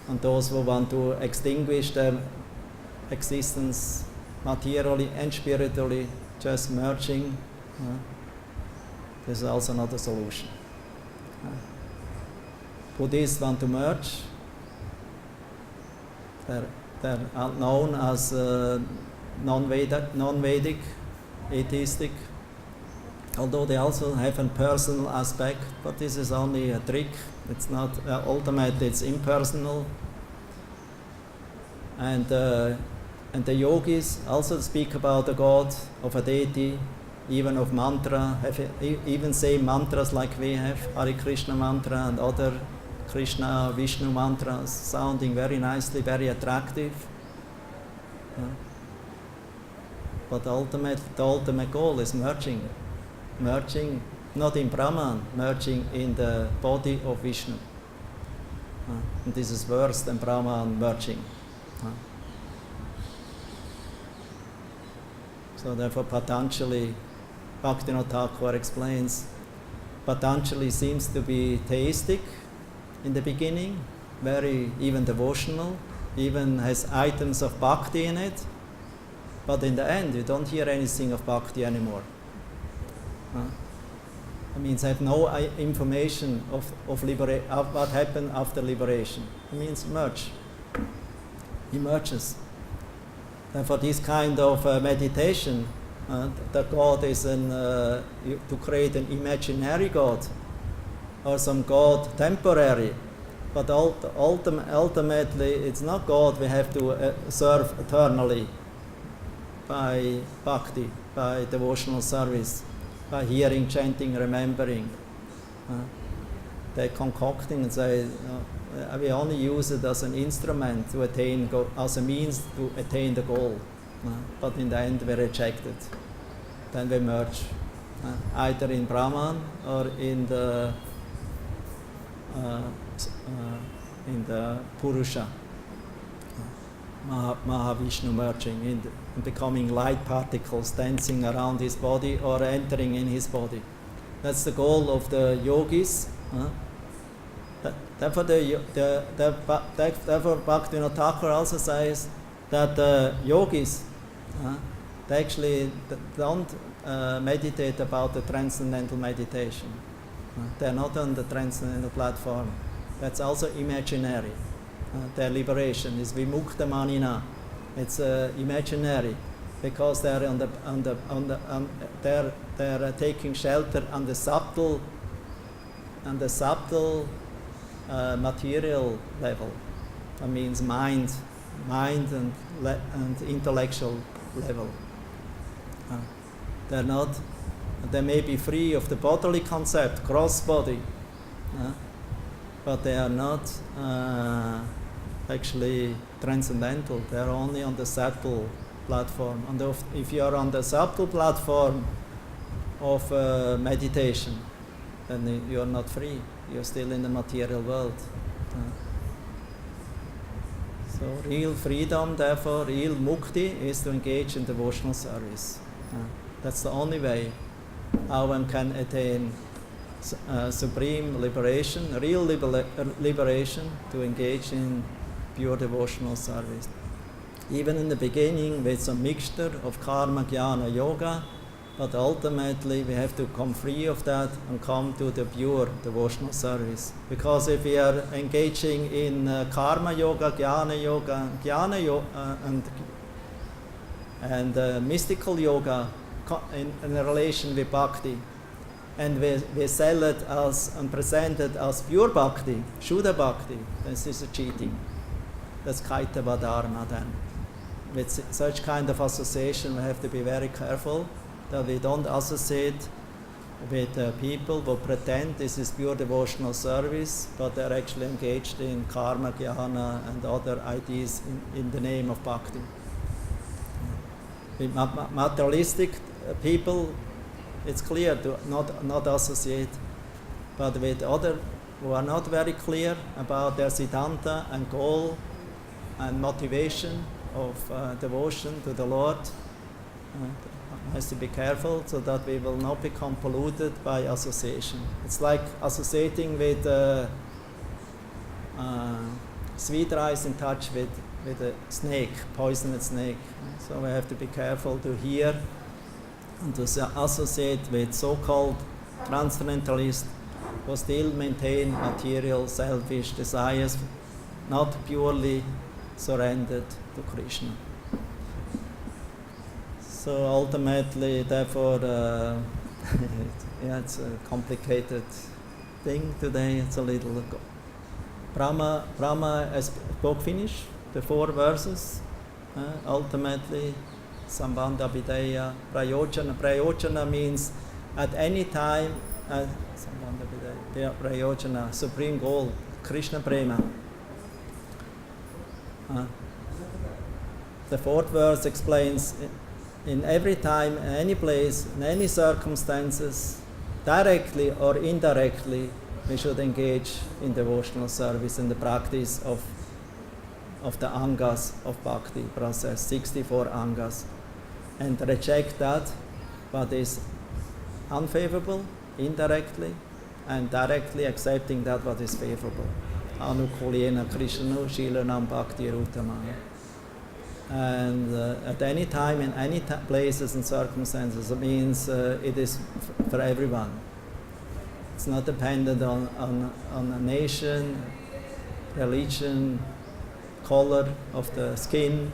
And those who want to extinguish their existence materially and spiritually, just merging, this is also not a solution. Buddhists want to merge. They're known as non-Vedic, atheistic, although they also have a personal aspect, but this is only a trick. It's not, ultimately it's impersonal. And the yogis also speak about a god, of a deity, even of mantra, even say mantras like we have, Hare Krishna mantra and other Krishna, Vishnu mantras, sounding very nicely, very attractive. But the ultimate goal is merging, not in Brahman, merging in the body of Vishnu. And this is worse than Brahman merging. So therefore Patanjali, Bhaktivinoda Thakur explains, Patanjali seems to be theistic in the beginning, very even devotional, even has items of bhakti in it, but in the end you don't hear anything of bhakti anymore. It means I have no information of what happened after liberation. It means merge. He merges. And for this kind of meditation, the God is to create an imaginary God or some God temporary, but ultimately it's not God we have to serve eternally by bhakti, by devotional service, by hearing, chanting, remembering. They're concocting and say, we only use it as an instrument to attain, as a means to attain the goal. But in the end we reject it. Then we merge, either in Brahman or in the Purusha, Mahavishnu merging, and becoming light particles dancing around his body or entering in his body. That's the goal of the yogis. Therefore, therefore Bhaktivinoda Thakur also says that the yogis, they actually don't meditate about the transcendental meditation. They're not on the transcendental platform. That's also imaginary. Their liberation is vimukta manina. It's imaginary because they're they're taking shelter on the subtle material level. That means mind and intellectual level. They may be free of the bodily concept, gross body, but they are not actually transcendental. They are only on the subtle platform. And if you are on the subtle platform of meditation, then you are not free. You're still in the material world. So real freedom, therefore, real mukti is to engage in devotional service. That's the only way how one can attain supreme liberation, real liberation, to engage in pure devotional service. Even in the beginning with some mixture of karma, jnana, yoga, but ultimately we have to come free of that and come to the pure devotional service. Because if we are engaging in karma yoga, jnana yoga, and mystical yoga in a relation with bhakti, and we sell it as and present it as pure bhakti, Shuddha bhakti, this is a cheating. That's kaitava dharma then. With such kind of association we have to be very careful that we don't associate with people who pretend this is pure devotional service, but they're actually engaged in karma, jnana and other ideas in the name of bhakti. With materialistic people, it's clear to not associate, but with other who are not very clear about their siddhanta and goal and motivation of devotion to the Lord, has to be careful so that we will not become polluted by association. It's like associating with sweet rice in touch with a snake, poisonous snake. So we have to be careful to hear and to associate with so-called transcendentalists who still maintain material, selfish desires, not purely surrendered to Krishna. So ultimately, therefore, it's a complicated thing today. It's a little Brahma has spoke finish, the 4 verses. Ultimately, Sambandha Videya, Prayojana. Prayojana means at any time, Sambandha Videya, Prayojana, supreme goal, Krishna Prema. The 4th verse explains in every time, in any place, in any circumstances, directly or indirectly, we should engage in devotional service and the practice of the angas of bhakti process, 64 angas. and reject that what is unfavorable indirectly, and directly accepting that what is favorable. Anukulena Krishna Shilanam Bhakti Rutamaya. And at any time, in any places and circumstances, it means it is for everyone. It's not dependent on a nation, religion, color of the skin,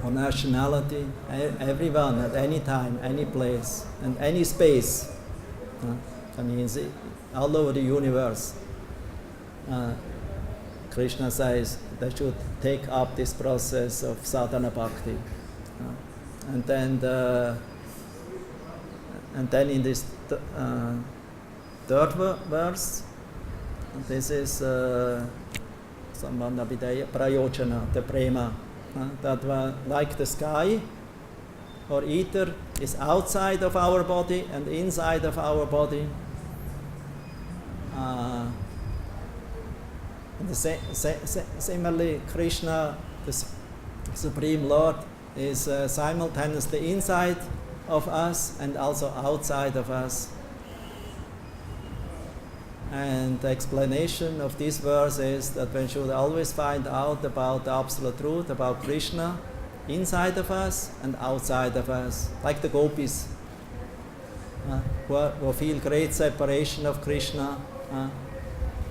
or nationality. Everyone, at any time, any place, and any space. That means all over the universe. Krishna says they should take up this process of sadhana bhakti. And then in this third verse, this is Sambandha Vidaya Prayojana, the prema, that like the sky or ether is outside of our body and inside of our body. Similarly, Krishna, the Supreme Lord, is simultaneously inside of us and also outside of us. And the explanation of this verse is that one should always find out about the absolute truth, about Krishna, inside of us and outside of us, like the gopis, who feel great separation of Krishna.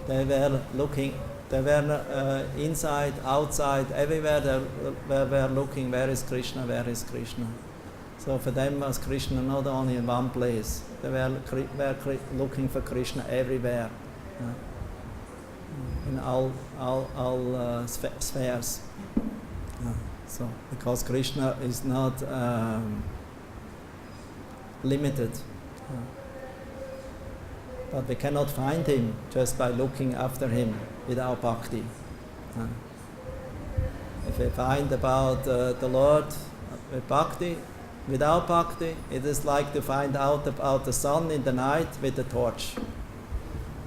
They were looking, they were inside, outside, everywhere they were looking, where is Krishna, where is Krishna. So for them was Krishna not only in one place, they were looking for Krishna everywhere, in all spheres. So because Krishna is not limited. But we cannot find him just by looking after him without bhakti. If we find about the Lord with bhakti, without bhakti, it is like to find out about the sun in the night with a torch.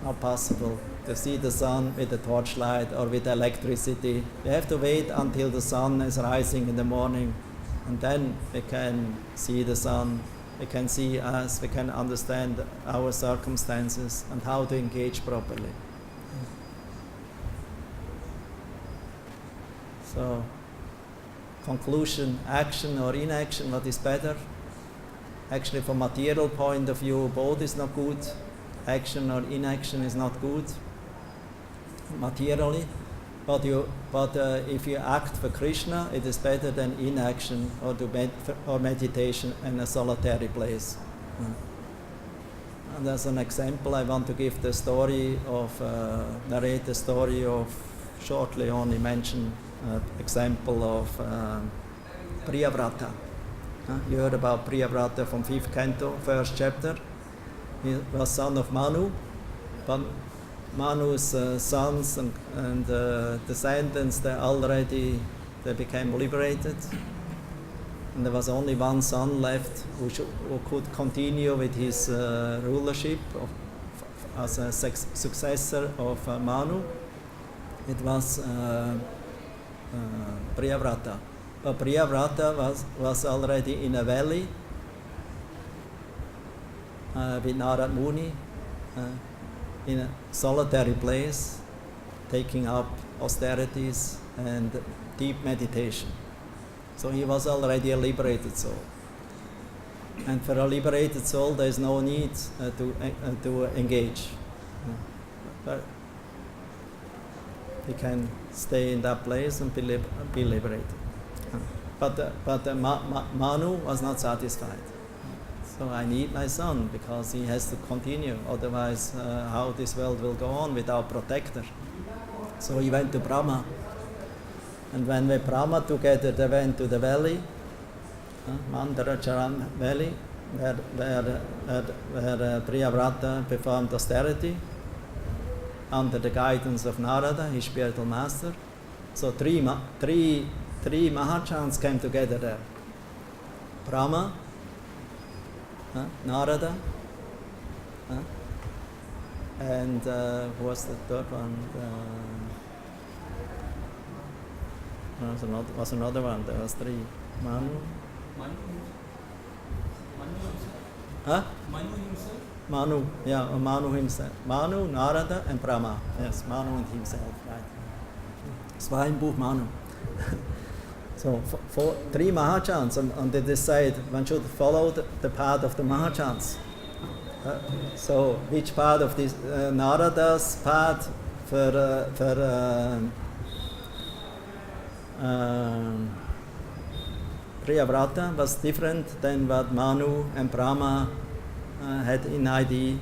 Not possible to see the sun with a torchlight or with electricity. We have to wait until the sun is rising in the morning, and then we can see the sun. We can see us, we can understand our circumstances and how to engage properly. So, conclusion, action or inaction, what is better? Actually, from material point of view, both is not good. Action or inaction is not good materially. But if you act for Krishna, it is better than inaction or meditation in a solitary place. And as an example, I want to give the story of, narrate the story of, shortly only mention example of Priyavrata. You heard about Priyavrata from 5th canto, 1st chapter. He was son of Manu, but Manu's sons and descendants, they became liberated, and there was only one son left who could continue with his rulership as a successor of Manu. It was Priyavrata. But Priyavrata was already in a valley with Narad Muni, in a solitary place, taking up austerities and deep meditation. So he was already a liberated soul. And for a liberated soul, there is no need to engage. But he can stay in that place and be liberated. But Manu was not satisfied. So I need my son because he has to continue. Otherwise, how this world will go on without protector? So he went to Brahma. And when we Brahma together, they went to the valley, Mandaracharan valley, where Priyavrata performed austerity under the guidance of Narada, his spiritual master. So three Mahachans came together there. Brahma, Narada, and who was the third one? Was another one. There was three. Manu, Huh? Manu himself? Manu, yeah, Manu himself. Manu, Narada, and Brahma. Yes, Manu and himself, right. Swayambhu Manu. So, for 3 Mahachans, and they decide one should follow the path of the Mahachans. So, which part of this? Narada's path for Priyavrata was different than what Manu and Brahma had in idea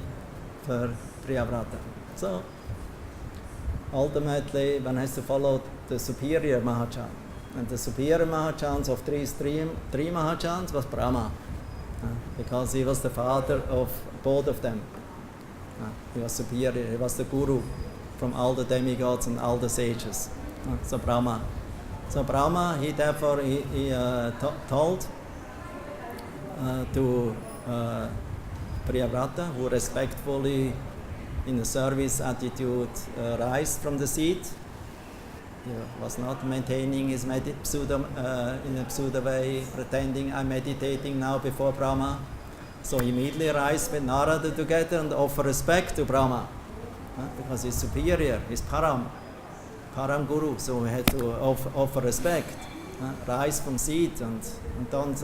for Priyavrata. So ultimately one has to follow the superior Mahachan. And the superior Mahachans of three Mahachans was Brahma, because he was the father of both of them. He was superior, he was the guru from all the demigods and all the sages. So Brahma. So Brahma, he told to Priyavrata, who respectfully, in the service attitude, rise from the seat. He was not maintaining his in a pseudo way, pretending I'm meditating now before Brahma. So he immediately rise with Narada together and offer respect to Brahma, because he's superior, he's Param Guru, so we had to offer respect. Rise from seat and don't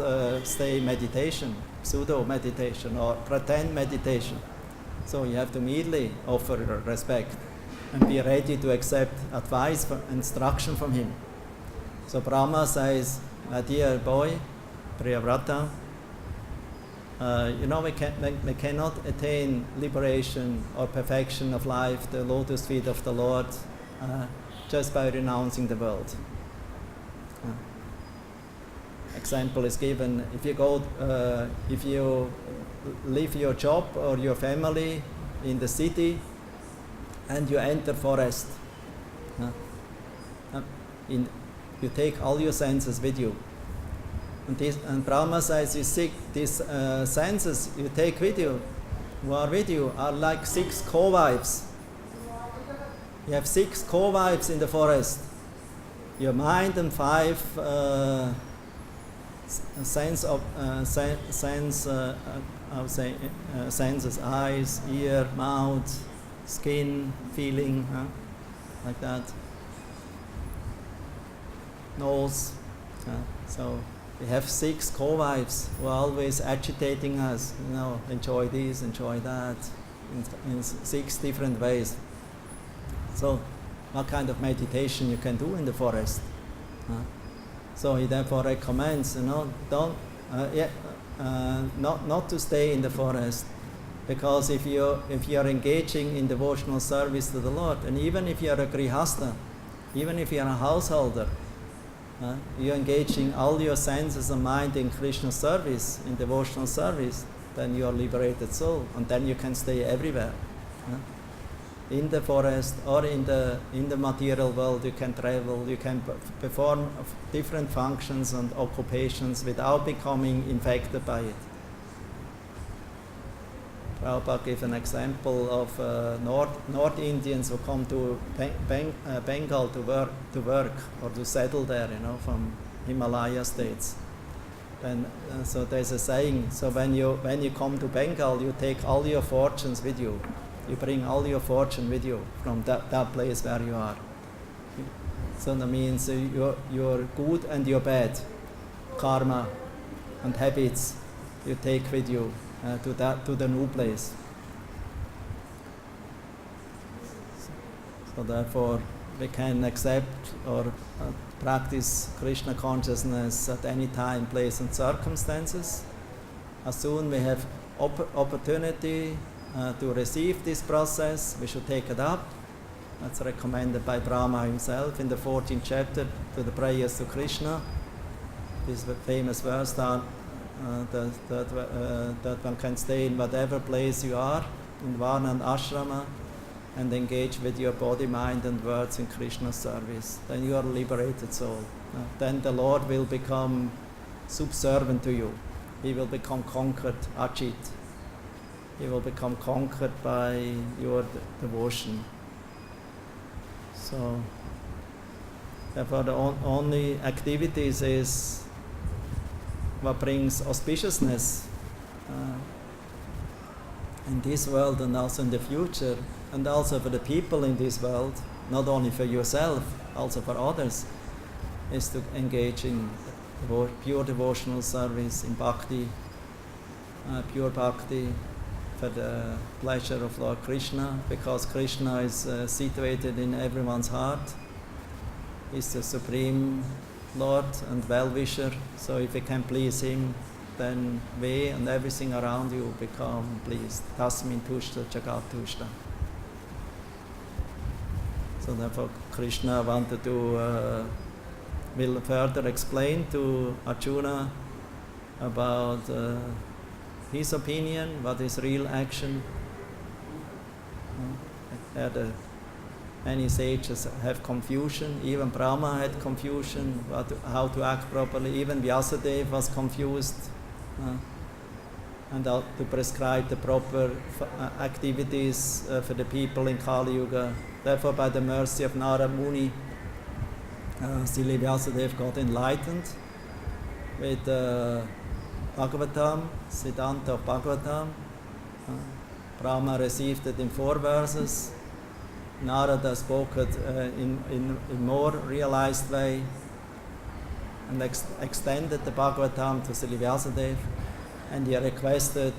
stay meditation, pseudo meditation or pretend meditation. So you have to immediately offer respect and be ready to accept advice, instruction from him. So Brahma says, my dear boy, Priyavrata, we cannot attain liberation or perfection of life, the lotus feet of the Lord, just by renouncing the world. Example is given: if you leave your job or your family in the city and you enter forest, you take all your senses with you. And Brahma says, these senses you take with you, who are with you, are like 6 co-wives. You have 6 co-wives in the forest. Your mind and 5 senses: eyes, ear, mouth, skin, feeling, like that. Nose. So we have 6 co-wives who are always agitating us. Enjoy this, enjoy that, in 6 different ways. So, what kind of meditation you can do in the forest? So he therefore recommends, not to stay in the forest, because if you are engaging in devotional service to the Lord, and even if you are a grihasta, even if you are a householder, you're engaging all your senses and mind in Krishna service, in devotional service, then you are liberated soul, and then you can stay everywhere. In the forest or in the material world, you can travel, you can perform different functions and occupations without becoming infected by it. Prabhupada gave an example of North Indians who come to Bengal to work or to settle there, from Himalaya states. And so there's a saying: so when you come to Bengal, you take all your fortunes with you. You bring all your fortune with you from that place where you are. So that means your good and your bad karma and habits you take with you to the new place. So therefore we can accept or practice Krishna consciousness at any time, place and circumstances. As soon we have opportunity to receive this process, we should take it up. That's recommended by Brahma himself in the 14th chapter to the prayers to Krishna. This famous verse that one can stay in whatever place you are, in Varna and Ashrama, and engage with your body, mind and words in Krishna's service. Then you are a liberated soul. Then the Lord will become subservient to you. He will become conquered, Ajit. He will become conquered by your devotion. So, therefore, the only activities is what brings auspiciousness in this world and also in the future, and also for the people in this world, not only for yourself, also for others, is to engage in pure devotional service, in bhakti, pure bhakti, for the pleasure of Lord Krishna, because Krishna is situated in everyone's heart. He's the supreme Lord and well-wisher, so if you can please him, then we and everything around you become pleased. Tasmin tushta jagat tushta. So therefore Krishna wanted to will further explain to Arjuna about his opinion, what is real action. Many sages have confusion, even Brahma had confusion, how to act properly, even Vyasadeva was confused, and how to prescribe the proper activities for the people in Kali Yuga. Therefore, by the mercy of Narada Muni, Srila Vyasadeva got enlightened with Bhagavatam, Siddhanta of Bhagavatam. Brahma received it in 4 verses. Narada spoke it in more realized way and extended the Bhagavatam to Srila Vyasadeva, and he requested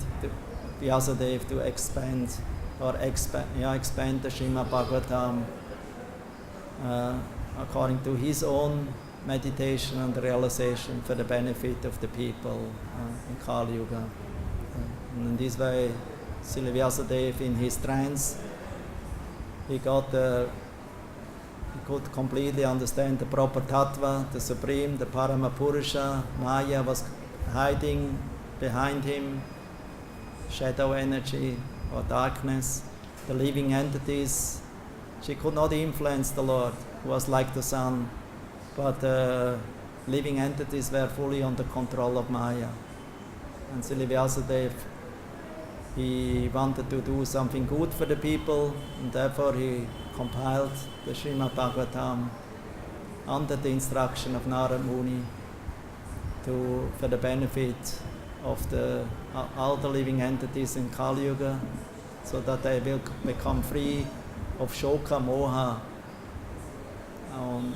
Vyasadeva to expand the Srimad Bhagavatam according to his own meditation and realization for the benefit of the people in Kali Yuga. And in this way, Srila Vyasadeva, in his trance, he could completely understand the proper tattva, the supreme, the Parama Purusha. Maya was hiding behind him, shadow energy or darkness, the living entities. She could not influence the Lord, who was like the sun, but living entities were fully under control of Maya. And Srila Vyasadeva, he wanted to do something good for the people, and therefore he compiled the Srimad Bhagavatam under the instruction of Narada Muni for the benefit of all the living entities in Kali Yuga, so that they will become free of Shoka Moha and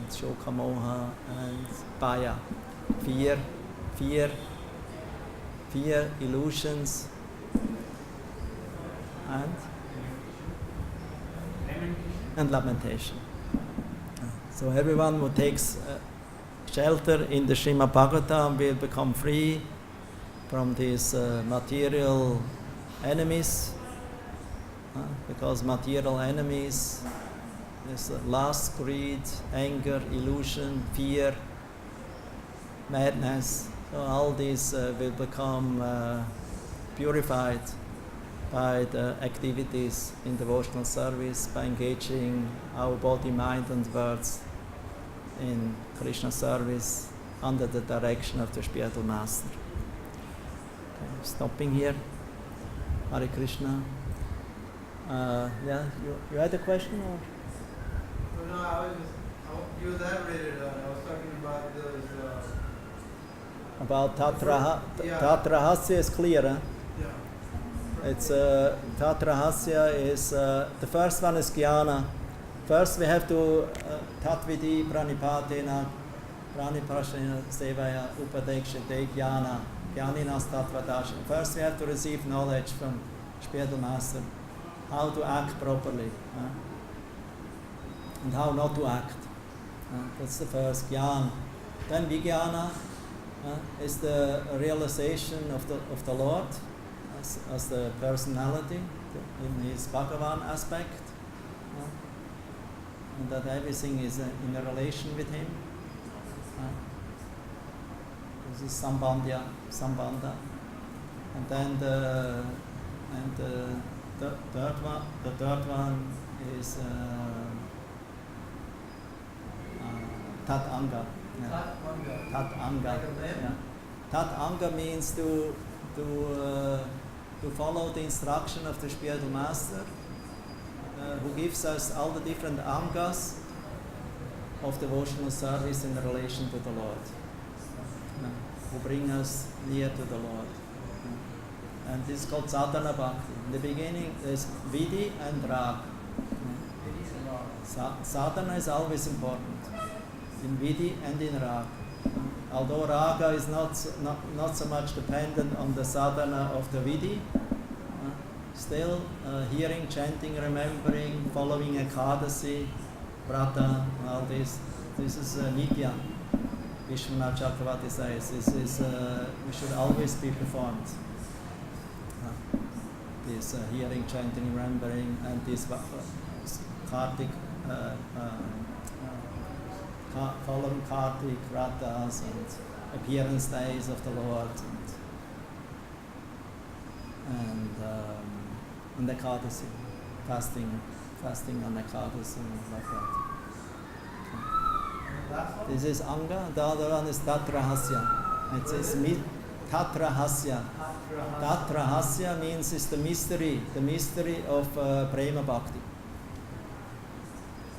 Shoka Moha and Bhaya, fear, illusions, and lamentation. So everyone who takes shelter in the Srimad Bhagavatam will become free from these material enemies, because material enemies is lust, greed, anger, illusion, fear, madness. So all these will become purified by the activities in devotional service, by engaging our body, mind and words in Krishna service under the direction of the spiritual master. Okay, stopping here. Hare Krishna. You had a question? Or? No, you elaborated on it. I was talking about those... About Tatrahasya is clear, huh? Yeah. It's Tatrahasya is the first one is jnana. First we have to Tatvidi Pranipatena Praniprashena Sevaya Upadekshate Jnana Jnaninas Tatvadasha. First we have to receive knowledge from spiritual master how to act properly and how not to act. That's the first jnana. Then vijnana is the realization of the Lord as the personality in his Bhagavan aspect, and that everything is in a relation with him. This is sambandha. And then the third one is tat anga. Tat anga. Yeah. Tat anga means to follow the instruction of the spiritual master, who gives us all the different angas of devotional service in relation to the Lord. who bring us near to the Lord. And this is called sadhana bhakti. In the beginning, there's vidhi and rag. Sadhana is always important, in vidhi and in rag. Although raga is not so much dependent on the sadhana of the vidhi, still hearing, chanting, remembering, following ekadasi, vrata, all this is nitya. Vishwanath Chakravarti says this is we should always be performed. This hearing, chanting, remembering, and this kartik, following kartik, vratas, and appearance days of the Lord, and ekadasi, fasting on ekadasi, like that. This is anga. The other one is tatrahasya. It says tatrahasya. Tatrahasya means it's the mystery of prema bhakti.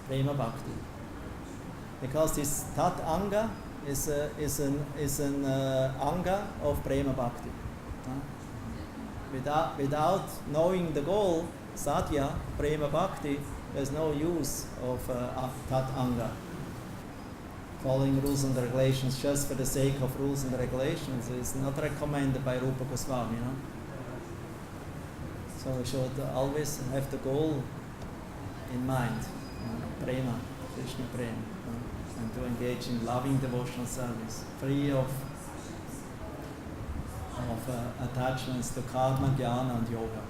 Prema bhakti. Because this tat anga is an anga of prema bhakti. Without knowing the goal, sadhya, prema bhakti, there's no use of tat anga. Following rules and regulations just for the sake of rules and regulations is not recommended by Rupa Goswami, So we should always have the goal in mind, prema, Krishna prema, and to engage in loving devotional service, free of attachments to karma, jnana, and yoga.